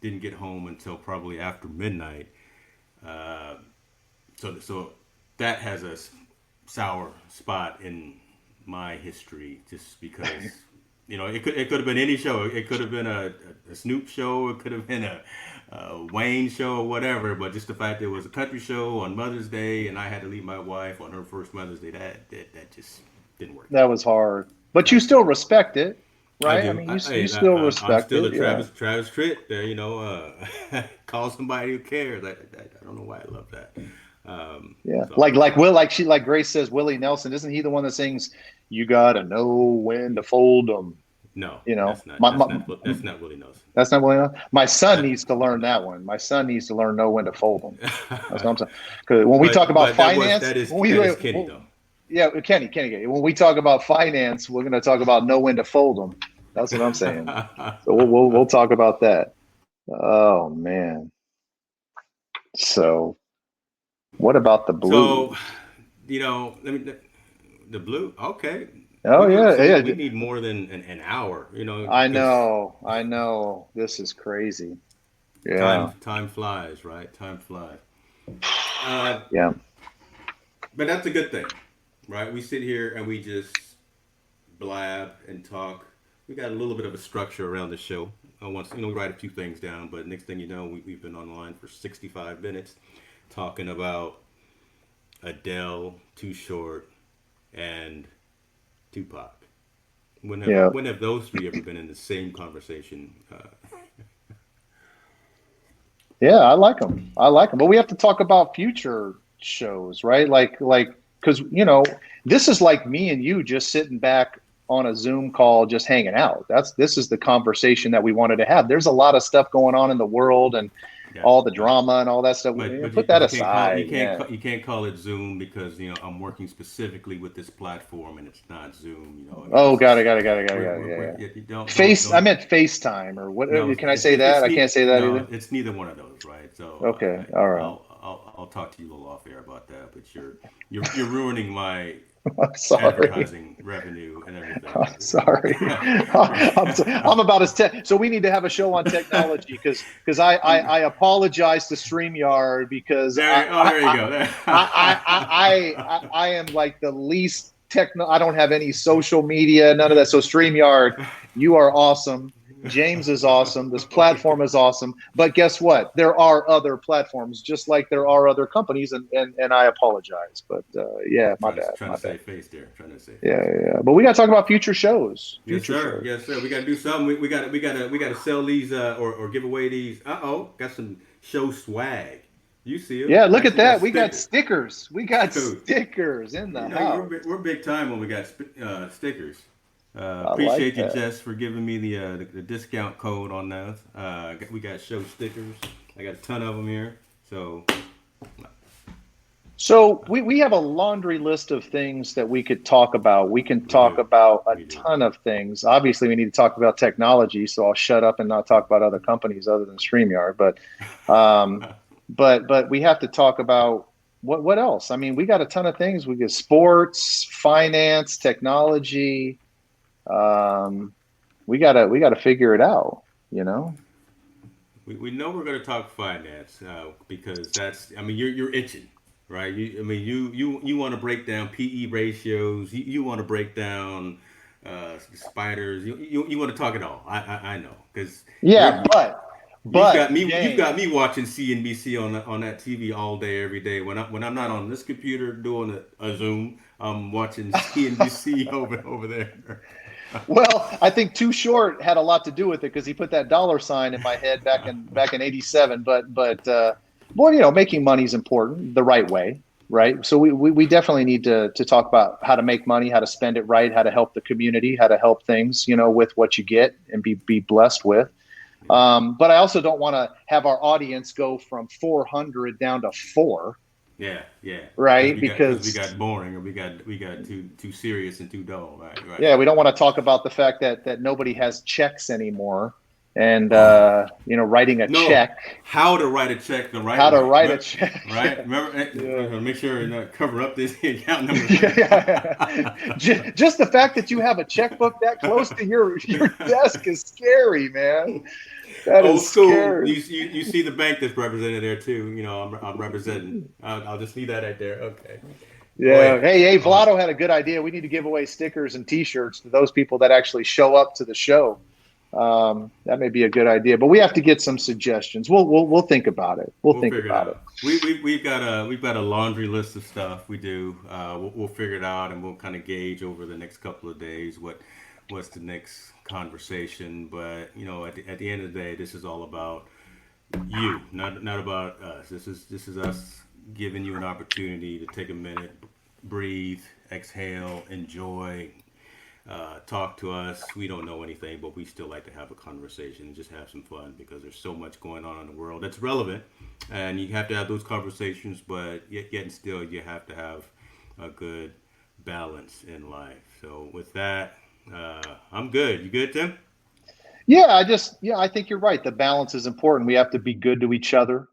Didn't get home until probably after midnight. Uh, so that has a sour spot in my history, just because it could have been any show. It could have been a Snoop show. It could have been a Wayne show or whatever. But just the fact that it was a country show on Mother's Day, and I had to leave my wife on her first Mother's Day, that just didn't work That out. was hard, but you still respect it, I right? I do. mean, you still I'm respect still it, a yeah, Travis Tritt. Call somebody who cares. I don't know why I love that. yeah. So Like Grace says, Willie Nelson, isn't he the one that sings "You Gotta Know When to Fold 'em"? no, You know, that's not my, that's my not that's not Willie Nelson. that's not Willie Nelson. My son That, needs to learn that one. My son needs to learn know when to fold them. That's what I'm saying. Because when we talk about but finance, that is Kenny though. yeah, Kenny. When we talk about finance, we're going to talk about know when to fold them. That's what I'm saying. So we'll talk about that. Oh man. So what about the So, blues? let me the blue. Okay, Oh yeah, We yeah. need more than an hour, I because know, I know. This is crazy. time Yeah, time flies, right? Time flies. Uh, yeah, but that's a good thing, right? We sit here and we just blab and talk. We got a little bit of a structure around the show. I want we write a few things down, but next thing you know, we've been online for 65 minutes talking about Adele, Too Short, and Tupac. yeah, When have those three ever been in the same conversation? yeah. I like them. I like them. But we have to talk about future shows, right? Like, because this is like me and you just sitting back on a Zoom call, just hanging out. This is the conversation that we wanted to have. There's a lot of stuff going on in the world and Yeah, all the yeah. drama and all that stuff. Put that You can't call aside. Yeah. you can't call it Zoom because I'm working specifically with this platform and it's not Zoom. I mean Oh, this got it, is got it, got it, got it, got it. Yeah, we're yeah. you Face. I don't meant FaceTime or what? no Can I say that? I can't say that no either. it's neither one of those, right? So Okay. All right. I'll talk to you a little off air about that, but you're ruining my I'm sorry. advertising revenue and everything. I'm sorry. I'm about as tech. So we need to have a show on technology because I apologize to StreamYard because There you go. I am like the least techno. I don't have any social media, none of that. So StreamYard, you are awesome. James is awesome. This platform is awesome. But guess what? There are other platforms, just like there are other companies, and I apologize. But yeah, my bad, Trying my to bad. save face there. Trying to save Yeah, face. yeah. But we got to talk about future shows. Yes, Future sir. shows. Yes, sir. We got to do something. We got to sell these or give away these. Got some show swag. You see them? Yeah, look at Actually got that. We got stickers. stickers. We got Dude, stickers in the house. we're big time when we got stickers. I like Appreciate you, that. Jess, for giving me the discount code on those. We got show stickers. I got a ton of them here. So So we have a laundry list of things that we could talk about. We can we talk do. about a We do. ton of things. Obviously, we need to talk about technology. So I'll shut up and not talk about other companies other than StreamYard. Um, but we have to talk about what else? I mean, we got a ton of things. We got sports, finance, technology. Um, we gotta figure it out. You know. We know we're going to talk finance because that's I mean you're itching, right? You want to break down PE ratios. You want to break down spiders. You want to talk it all. I know because Yeah, you're but you've got James. me watching CNBC on that TV all day every day. When I'm not on this computer doing a Zoom, I'm watching CNBC over there. Well, I think Too Short had a lot to do with it because he put that dollar sign in my head back in '87. But well, making money is important the right way, right? So we definitely need to talk about how to make money, how to spend it right, how to help the community, how to help things, with what you get and be blessed with. But I also don't want to have our audience go from 400 down to four, Yeah, right? because we Because got boring or we got too serious and too dull. Right. yeah, we don't want to talk about the fact that nobody has checks anymore, and Oh writing a no, check, how to write a check the right how to way? write a check. Right? Remember, Yeah. make sure you not cover up this account number. Yeah. Just the fact that you have a checkbook that close to your desk is scary, man. That Old is school. scary. You see the bank that's represented there too. I'm representing. I'll just leave that right there. Okay. Yeah. Boy. Hey, Uh, Vlado had a good idea. We need to give away stickers and T-shirts to those people that actually show up to the show. That may be a good idea, but we have to get some suggestions. We'll think about it. We'll We'll think figure it about it. out. We've got a laundry list of stuff we do. We'll figure it out, and we'll kind of gauge over the next couple of days what's the next conversation. But at the end of the day, this is all about you, not about us. This is us giving you an opportunity to take a minute, breathe, exhale, enjoy, talk to us. We don't know anything, but we still like to have a conversation and just have some fun because there's so much going on in the world that's relevant, and you have to have those conversations. But yet and still, you have to have a good balance in life. So with that, I'm good. You good, Tim? Yeah, I think you're right. The balance is important. We have to be good to each other.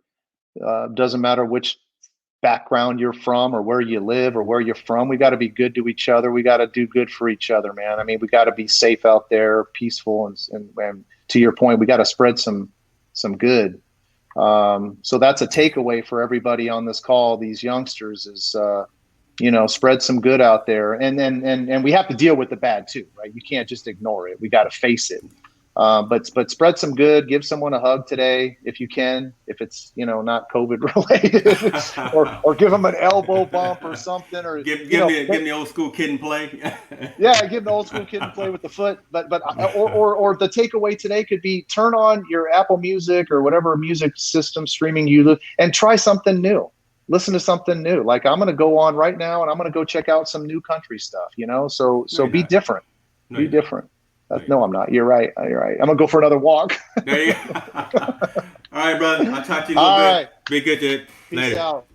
Doesn't matter which background you're from or where you live or where you're from. We got to be good to each other. We got to do good for each other, man. I mean, we got to be safe out there, peaceful, and to your point, we got to spread some good. So that's a takeaway for everybody on this call. These youngsters is, spread some good out there, and we have to deal with the bad too, right? You can't just ignore it. We got to face it. But spread some good. Give someone a hug today if you can, if it's not COVID related, or give them an elbow bump or something, or give me the old school kid and play. Yeah, give the old school kid and play with the foot. But or the takeaway today could be turn on your Apple Music or whatever music system streaming you and try something new. Listen to something new. Like I'm going to go on right now and I'm going to go check out some new country stuff. So be different. Be different. No, I'm not. You're right. You're right. I'm gonna go for another walk. There you go. All right, brother. I'll talk to you in a little bit. Right. Be good, dude. Later. Peace out.